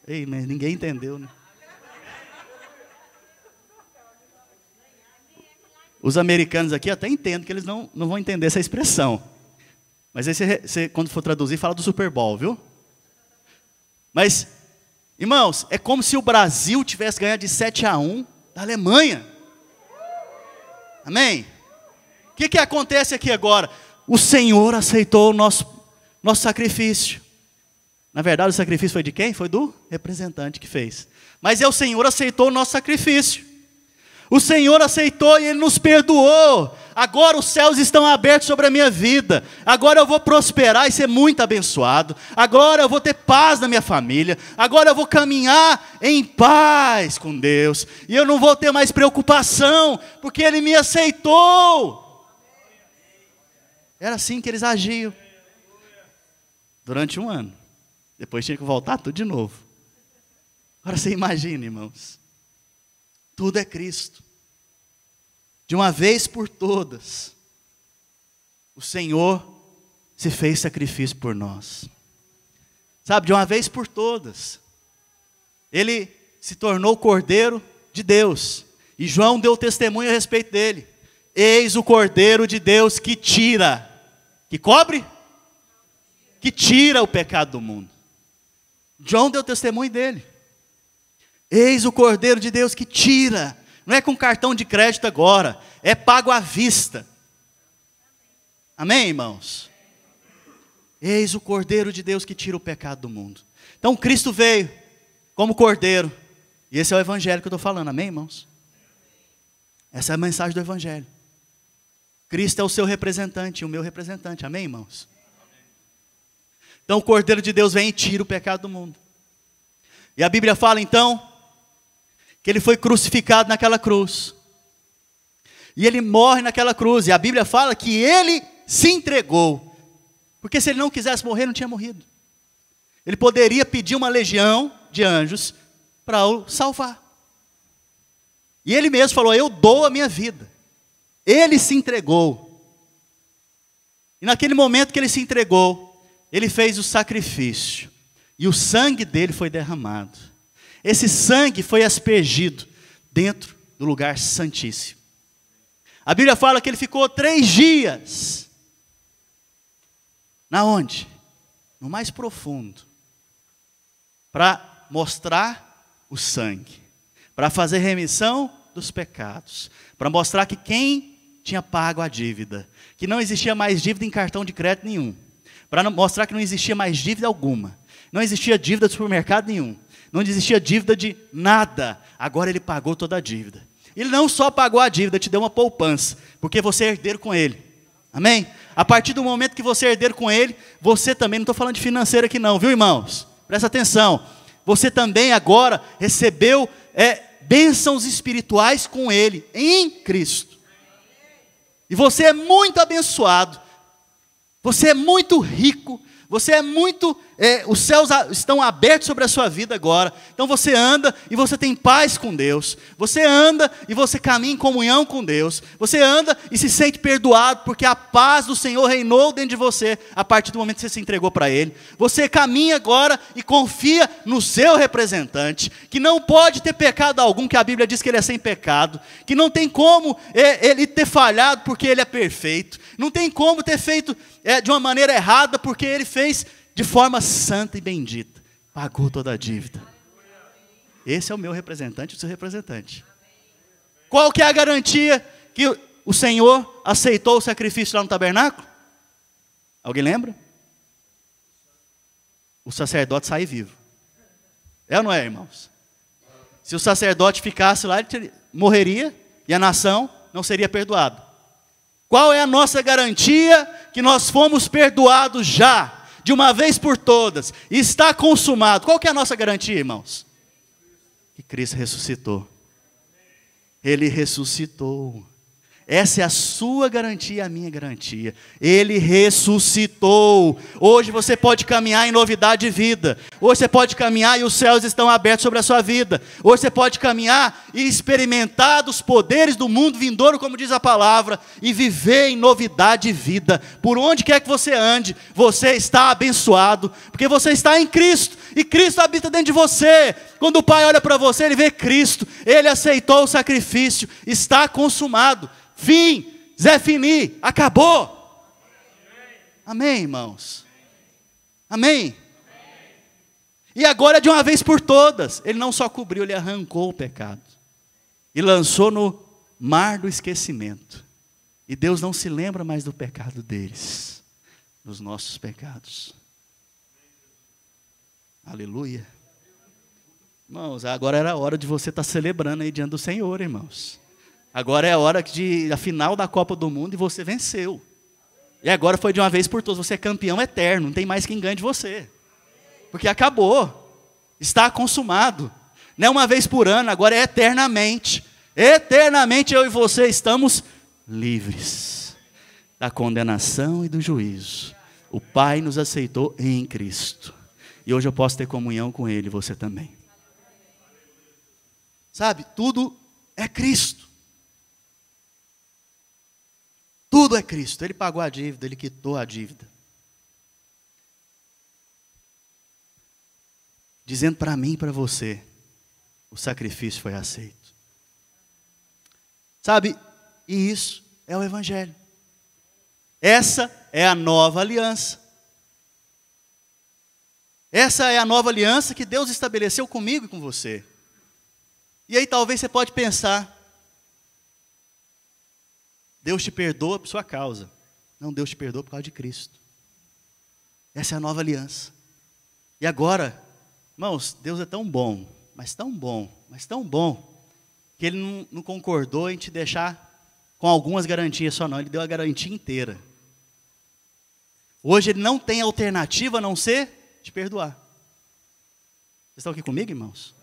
Ei, mas ninguém entendeu, né? Os americanos aqui até entendem que eles não vão entender essa expressão. Mas aí você, quando for traduzir, fala do Super Bowl, viu? Mas, irmãos, é como se o Brasil tivesse ganhado de 7-1 da Alemanha. Amém? O que acontece aqui agora? O Senhor aceitou o nosso sacrifício. Na verdade, o sacrifício foi de quem? Foi do representante que fez. Mas o Senhor aceitou o nosso sacrifício. O Senhor aceitou e Ele nos perdoou. Agora os céus estão abertos sobre a minha vida. Agora eu vou prosperar e ser muito abençoado. Agora eu vou ter paz na minha família. Agora eu vou caminhar em paz com Deus. E eu não vou ter mais preocupação, porque Ele me aceitou. Era assim que eles agiam. Durante um ano. Depois tinha que voltar tudo de novo. Agora você imagina, irmãos. Tudo é Cristo. De uma vez por todas, o Senhor se fez sacrifício por nós. Sabe, de uma vez por todas. Ele se tornou o Cordeiro de Deus. E João deu testemunho a respeito dele. Eis o Cordeiro de Deus que tira, que cobre? Que tira o pecado do mundo. João deu testemunho dele. Eis o Cordeiro de Deus que tira. Não é com cartão de crédito agora, é pago à vista. Amém, irmãos? Eis o Cordeiro de Deus que tira o pecado do mundo. Então Cristo veio como Cordeiro. E esse é o Evangelho que eu estou falando, amém, irmãos? Essa é a mensagem do Evangelho. Cristo é o seu representante e o meu representante, amém, irmãos? Então o Cordeiro de Deus vem e tira o pecado do mundo. E a Bíblia fala então, que ele foi crucificado naquela cruz. E ele morre naquela cruz. E a Bíblia fala que ele se entregou. Porque se ele não quisesse morrer, não tinha morrido. Ele poderia pedir uma legião de anjos para o salvar. E ele mesmo falou, eu dou a minha vida. Ele se entregou. E naquele momento que ele se entregou, ele fez o sacrifício. E o sangue dele foi derramado. Esse sangue foi aspergido dentro do lugar santíssimo. A Bíblia fala que ele ficou 3 dias. Na onde? No mais profundo. Para mostrar o sangue. Para fazer remissão dos pecados. Para mostrar que quem tinha pago a dívida. Que não existia mais dívida em cartão de crédito nenhum. Para mostrar que não existia mais dívida alguma. Não existia dívida de supermercado nenhum. Não existia dívida de nada. Agora ele pagou toda a dívida. Ele não só pagou a dívida, te deu uma poupança. Porque você é herdeiro com ele. Amém? A partir do momento que você é herdeiro com ele, você também, não estou falando de financeiro aqui não, viu, irmãos? Presta atenção. Você também agora recebeu bênçãos espirituais com ele, em Cristo. E você é muito abençoado. Você é muito rico. Você é muito, os céus estão abertos sobre a sua vida agora. Então você anda e você tem paz com Deus. Você anda e você caminha em comunhão com Deus. Você anda e se sente perdoado, porque a paz do Senhor reinou dentro de você, a partir do momento que você se entregou para Ele. Você caminha agora e confia no seu representante, que não pode ter pecado algum, que a Bíblia diz que Ele é sem pecado, que não tem como Ele ter falhado, porque Ele é perfeito. Não tem como ter feito de uma maneira errada, porque Ele fez de forma santa e bendita. Pagou toda a dívida. Esse é o meu representante, o seu representante. Qual que é a garantia que o Senhor aceitou o sacrifício lá no tabernáculo? Alguém lembra? O sacerdote sai vivo. É ou não é, irmãos? Se o sacerdote ficasse lá, ele morreria e a nação não seria perdoada. Qual é a nossa garantia que nós fomos perdoados já, de uma vez por todas, e está consumado? Qual que é a nossa garantia, irmãos? Que Cristo ressuscitou. Ele ressuscitou. Essa é a sua garantia, a minha garantia. Ele ressuscitou. Hoje você pode caminhar em novidade de vida. Hoje você pode caminhar e os céus estão abertos sobre a sua vida. Hoje você pode caminhar e experimentar dos poderes do mundo vindouro, como diz a palavra, e viver em novidade de vida. Por onde quer que você ande, você está abençoado, porque você está em Cristo, e Cristo habita dentro de você. Quando o Pai olha para você, Ele vê Cristo. Ele aceitou o sacrifício, está consumado. Fim, Zé Fini, acabou. Amém, irmãos? Amém? E agora de uma vez por todas, Ele não só cobriu, Ele arrancou o pecado. E lançou no mar do esquecimento. E Deus não se lembra mais do pecado deles, dos nossos pecados. Aleluia. Irmãos, agora era a hora de você estar celebrando aí diante do Senhor, irmãos. Agora é a hora a final da Copa do Mundo e você venceu. E agora foi de uma vez por todas, você é campeão eterno, não tem mais quem ganhe de você. Porque acabou, está consumado. Não é uma vez por ano, agora é eternamente. Eternamente eu e você estamos livres da condenação e do juízo. O Pai nos aceitou em Cristo. E hoje eu posso ter comunhão com Ele, você também. Sabe, tudo é Cristo. Tudo é Cristo. Ele pagou a dívida, Ele quitou a dívida. Dizendo para mim e para você o sacrifício foi aceito. Sabe, e isso é o Evangelho. Essa é a nova aliança. Essa é a nova aliança que Deus estabeleceu comigo e com você. E aí talvez você pode pensar, Deus te perdoa por sua causa. Não, Deus te perdoa por causa de Cristo. Essa é a nova aliança. E agora, irmãos, Deus é tão bom, mas tão bom, mas tão bom, que Ele não concordou em te deixar com algumas garantias só não, Ele deu a garantia inteira. Hoje Ele não tem alternativa a não ser te perdoar. Vocês estão aqui comigo, irmãos?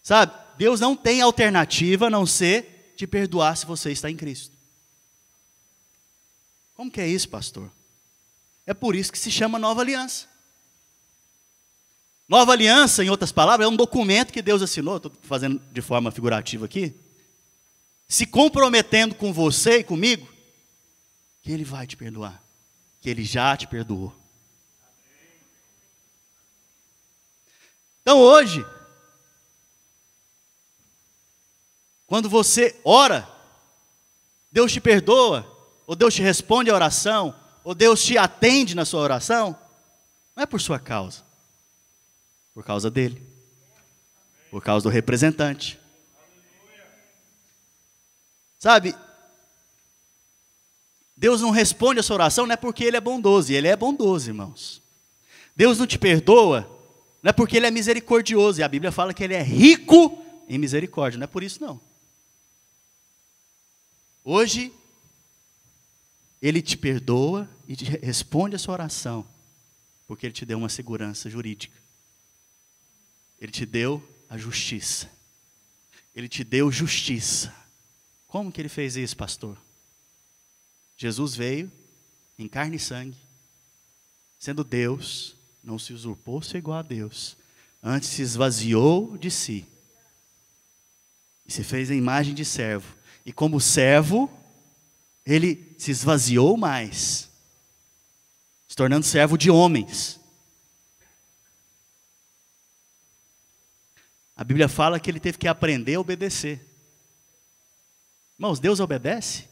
Sabe, Deus não tem alternativa a não ser te perdoar se você está em Cristo. Como que é isso, pastor? É por isso que se chama nova aliança. Nova aliança, em outras palavras, é um documento que Deus assinou, estou fazendo de forma figurativa aqui, se comprometendo com você e comigo, que Ele vai te perdoar, que Ele já te perdoou. Então hoje, quando você ora, Deus te perdoa, ou Deus te responde a oração, ou Deus te atende na sua oração, não é por sua causa, por causa dele, por causa do representante. Sabe, Deus não responde a sua oração não é porque Ele é bondoso, e Ele é bondoso, irmãos. Deus não te perdoa, não é porque Ele é misericordioso, e a Bíblia fala que Ele é rico em misericórdia, não é por isso não. Hoje, Ele te perdoa e te responde a sua oração, porque Ele te deu uma segurança jurídica. Ele te deu a justiça. Ele te deu justiça. Como que Ele fez isso, pastor? Jesus veio em carne e sangue, sendo Deus, não se usurpou ser igual a Deus, antes se esvaziou de si, e se fez a imagem de servo, e como servo, Ele se esvaziou mais, se tornando servo de homens. A Bíblia fala que Ele teve que aprender a obedecer. Irmãos, Deus obedece?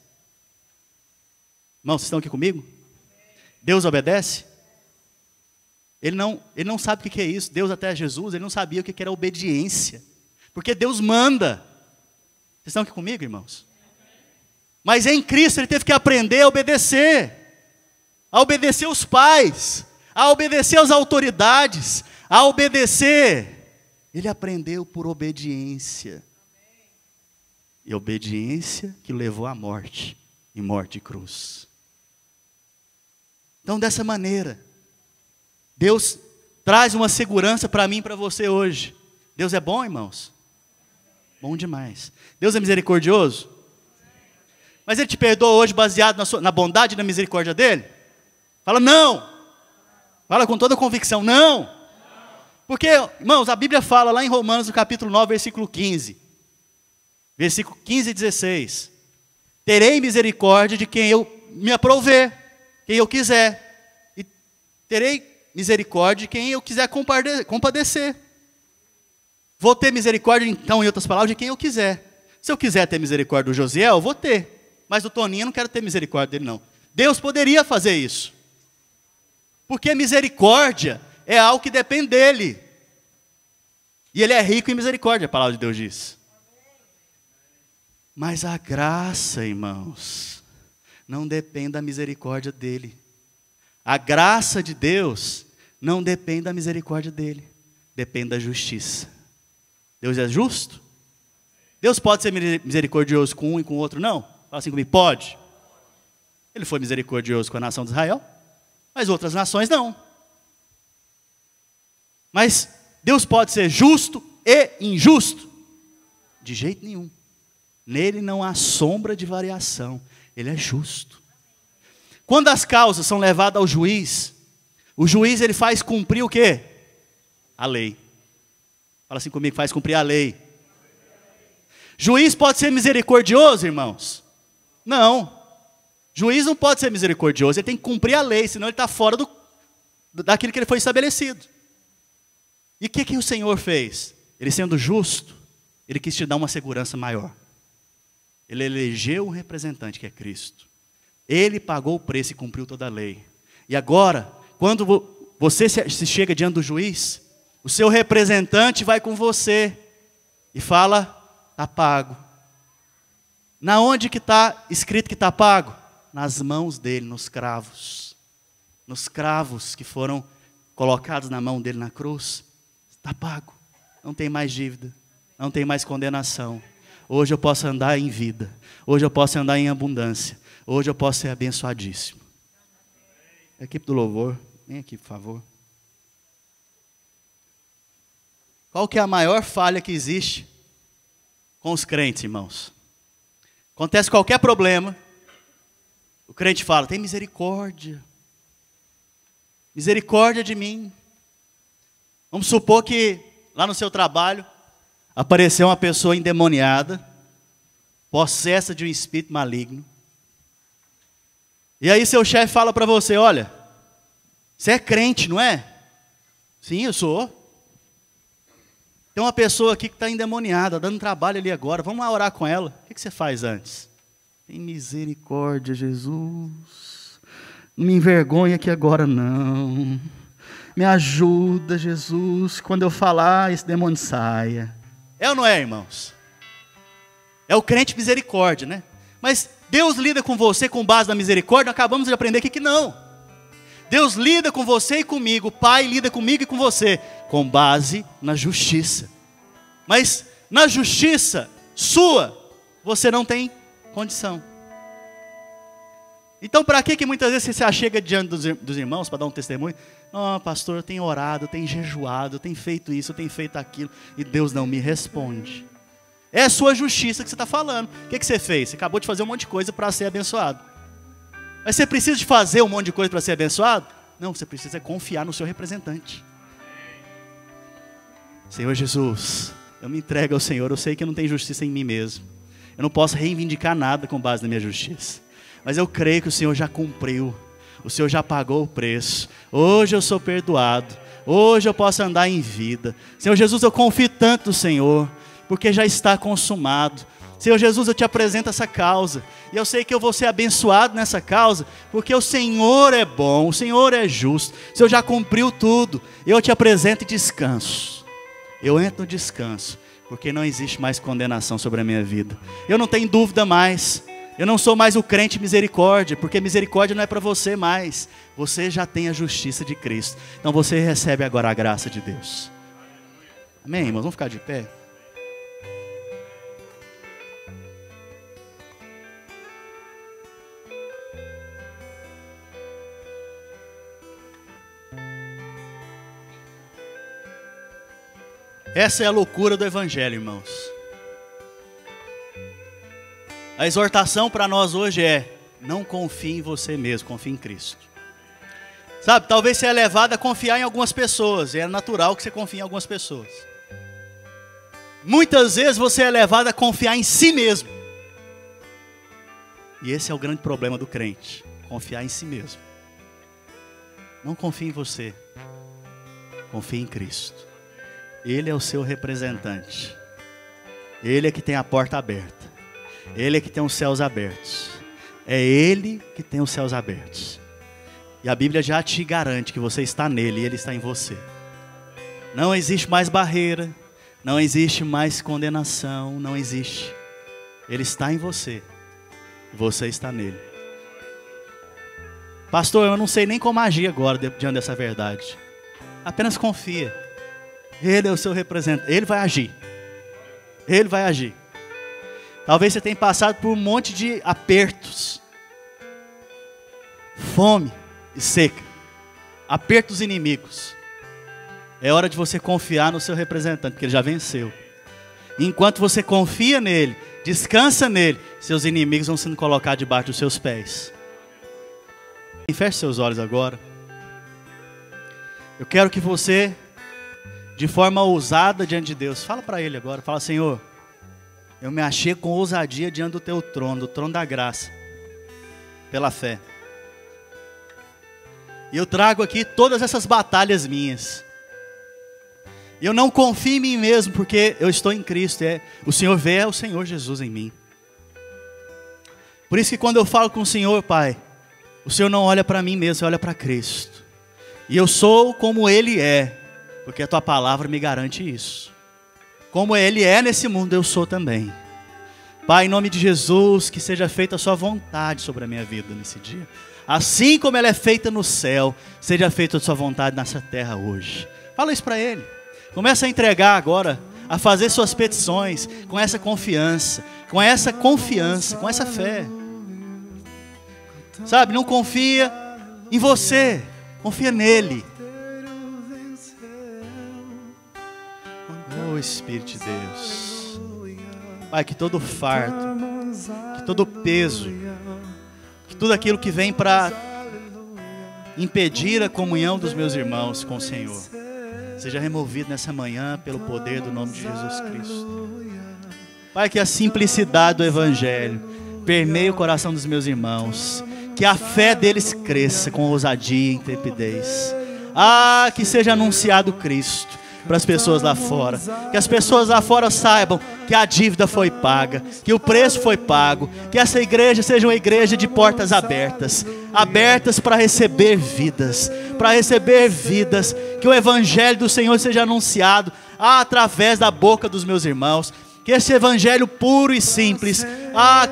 Irmãos, vocês estão aqui comigo? Deus obedece? Ele não sabe o que é isso. Deus até Jesus, Ele não sabia o que era obediência. Porque Deus manda. Vocês estão aqui comigo, irmãos? Mas em Cristo Ele teve que aprender a obedecer os pais, a obedecer as autoridades, a obedecer. Ele aprendeu por obediência. E obediência que levou à morte, e morte e cruz. Então dessa maneira, Deus traz uma segurança para mim e para você hoje. Deus é bom, irmãos? Bom demais. Deus é misericordioso? Mas Ele te perdoa hoje baseado na bondade e na misericórdia dEle? Fala não. Fala com toda convicção, não. Porque, irmãos, a Bíblia fala lá em Romanos, no capítulo 9, versículo 15. Versículo 15 e 16. Terei misericórdia de quem eu me aprouver, quem eu quiser. E terei misericórdia de quem eu quiser compadecer. Vou ter misericórdia, então, em outras palavras, de quem eu quiser. Se eu quiser ter misericórdia do Josiel, eu vou ter. Mas do Toninho eu não quero ter misericórdia dele, não. Deus poderia fazer isso. Porque misericórdia é algo que depende dEle. E Ele é rico em misericórdia, a palavra de Deus diz. Mas a graça, irmãos, não depende da misericórdia dEle. A graça de Deus não depende da misericórdia dEle. Depende da justiça. Deus é justo? Deus pode ser misericordioso com um e com o outro, não? Fala assim comigo, pode. Ele foi misericordioso com a nação de Israel, mas outras nações não. Mas Deus pode ser justo e injusto? De jeito nenhum. Nele não há sombra de variação. Ele é justo. Quando as causas são levadas ao juiz, o juiz ele faz cumprir o quê? A lei. Fala assim comigo, faz cumprir a lei. Juiz pode ser misericordioso, irmãos? Não. Juiz não pode ser misericordioso, ele tem que cumprir a lei, senão ele está fora daquilo que ele foi estabelecido. E o que o Senhor fez? Ele sendo justo, Ele quis te dar uma segurança maior. Ele elegeu um representante que é Cristo. Ele pagou o preço e cumpriu toda a lei. E agora, quando você se chega diante do juiz, o seu representante vai com você e fala, está pago. Na onde que está escrito que está pago? Nas mãos dele, nos cravos. Nos cravos que foram colocados na mão dele na cruz. Está pago. Não tem mais dívida. Não tem mais condenação. Hoje eu posso andar em vida. Hoje eu posso andar em abundância. Hoje eu posso ser abençoadíssimo. Equipe do louvor, vem aqui, por favor. Qual que é a maior falha que existe com os crentes, irmãos? Acontece qualquer problema, o crente fala, tem misericórdia. Misericórdia de mim. Vamos supor que lá no seu trabalho apareceu uma pessoa endemoniada, possessa de um espírito maligno. E aí seu chefe fala para você, olha, você é crente, não é? Sim, eu sou. Tem uma pessoa aqui que está endemoniada, dando trabalho ali agora, vamos lá orar com ela. O que você faz antes? Tem misericórdia, Jesus. Não me envergonha aqui agora, não. Me ajuda, Jesus. Quando eu falar, esse demônio saia. É ou não é, irmãos? É o crente misericórdia, né? Mas Deus lida com você com base na misericórdia, acabamos de aprender aqui que não. Deus lida com você e comigo, o Pai lida comigo e com você, com base na justiça. Mas na justiça sua, você não tem condição. Então para que muitas vezes você se achega diante dos irmãos para dar um testemunho? Não, pastor, eu tenho orado, eu tenho jejuado, eu tenho feito isso, eu tenho feito aquilo, e Deus não me responde. É a sua justiça que você está falando. O que você fez? Você acabou de fazer um monte de coisa para ser abençoado. Mas você precisa de fazer um monte de coisa para ser abençoado? Não, você precisa confiar no seu representante. Senhor Jesus, eu me entrego ao Senhor, eu sei que eu não tenho justiça em mim mesmo. Eu não posso reivindicar nada com base na minha justiça. Mas eu creio que o Senhor já cumpriu. O Senhor já pagou o preço. Hoje eu sou perdoado. Hoje eu posso andar em vida. Senhor Jesus, eu confio tanto no Senhor, porque já está consumado. Senhor Jesus, eu te apresento essa causa. E eu sei que eu vou ser abençoado nessa causa, porque o Senhor é bom, o Senhor é justo. O Senhor já cumpriu tudo. Eu te apresento e descanso. Eu entro no descanso, porque não existe mais condenação sobre a minha vida. Eu não tenho dúvida mais. Eu não sou mais o crente misericórdia, porque misericórdia não é para você mais. Você já tem a justiça de Cristo. Então você recebe agora a graça de Deus. Amém, irmãos? Vamos ficar de pé? Essa é a loucura do Evangelho, irmãos. A exortação para nós hoje é: não confie em você mesmo, confie em Cristo. Sabe, talvez você é levado a confiar em algumas pessoas, e é natural que você confie em algumas pessoas. Muitas vezes você é levado a confiar em si mesmo. E esse é o grande problema do crente, confiar em si mesmo. Não confie em você, confie em Cristo. Ele é o seu representante. Ele é que tem a porta aberta. Ele é que tem os céus abertos. É Ele que tem os céus abertos. E a Bíblia já te garante que você está nele e Ele está em você. Não existe mais barreira. Não existe mais condenação. Não existe. Ele está em você. E você está nele. Pastor, eu não sei nem como agir agora diante dessa verdade. Apenas confia. Ele é o seu representante. Ele vai agir. Ele vai agir. Talvez você tenha passado por um monte de apertos. Fome e seca. Apertos inimigos. É hora de você confiar no seu representante, porque ele já venceu. E enquanto você confia nele, descansa nele, seus inimigos vão sendo colocados debaixo dos seus pés. Feche seus olhos agora. Eu quero que você, de forma ousada diante de Deus, fala para Ele agora, fala: Senhor, eu me achei com ousadia diante do Teu trono, do trono da graça, pela fé. E eu trago aqui todas essas batalhas minhas. Eu não confio em mim mesmo, porque eu estou em Cristo. O Senhor vê o Senhor Jesus em mim. Por isso que quando eu falo com o Senhor, Pai, o Senhor não olha para mim mesmo, você olha para Cristo. E eu sou como Ele é, porque a Tua palavra me garante isso. Como Ele é nesse mundo, eu sou também. Pai, em nome de Jesus, que seja feita a Sua vontade sobre a minha vida nesse dia. Assim como ela é feita no céu, seja feita a Sua vontade nessa terra hoje. Fala isso para Ele. Começa a entregar agora, a fazer suas petições com essa confiança, com essa fé. Sabe, não confia em você, confia nele. Oh Espírito de Deus. Pai, que todo fardo, que todo peso, que tudo aquilo que vem para impedir a comunhão dos meus irmãos com o Senhor, seja removido nessa manhã pelo poder do nome de Jesus Cristo. Pai, que a simplicidade do Evangelho permeie o coração dos meus irmãos, que a fé deles cresça com ousadia e intrepidez. Que seja anunciado Cristo para as pessoas lá fora, que as pessoas lá fora saibam que a dívida foi paga, que o preço foi pago, que essa igreja seja uma igreja de portas abertas, abertas para receber vidas, que o Evangelho do Senhor seja anunciado através da boca dos meus irmãos, que esse Evangelho puro e simples,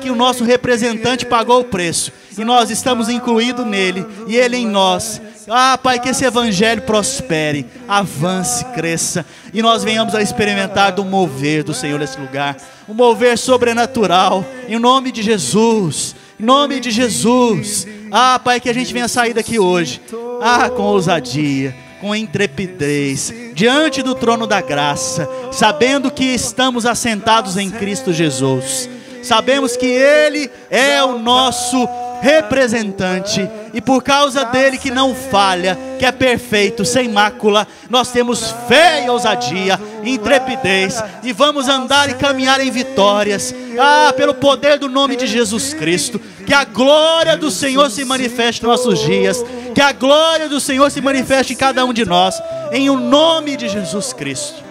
que o nosso representante pagou o preço, e nós estamos incluídos nele, e ele em nós. Pai, que esse Evangelho prospere, avance, cresça, e nós venhamos a experimentar do mover do Senhor nesse lugar, um mover sobrenatural, em nome de Jesus, Pai, que a gente venha sair daqui hoje, com ousadia, com intrepidez, diante do trono da graça, sabendo que estamos assentados em Cristo Jesus, sabemos que Ele é o nosso representante, e por causa dele que não falha, que é perfeito, sem mácula, nós temos fé e ousadia, intrepidez, e vamos andar e caminhar em vitórias, pelo poder do nome de Jesus Cristo. Que a glória do Senhor se manifeste nos nossos dias, que a glória do Senhor se manifeste em cada um de nós, em o nome de Jesus Cristo.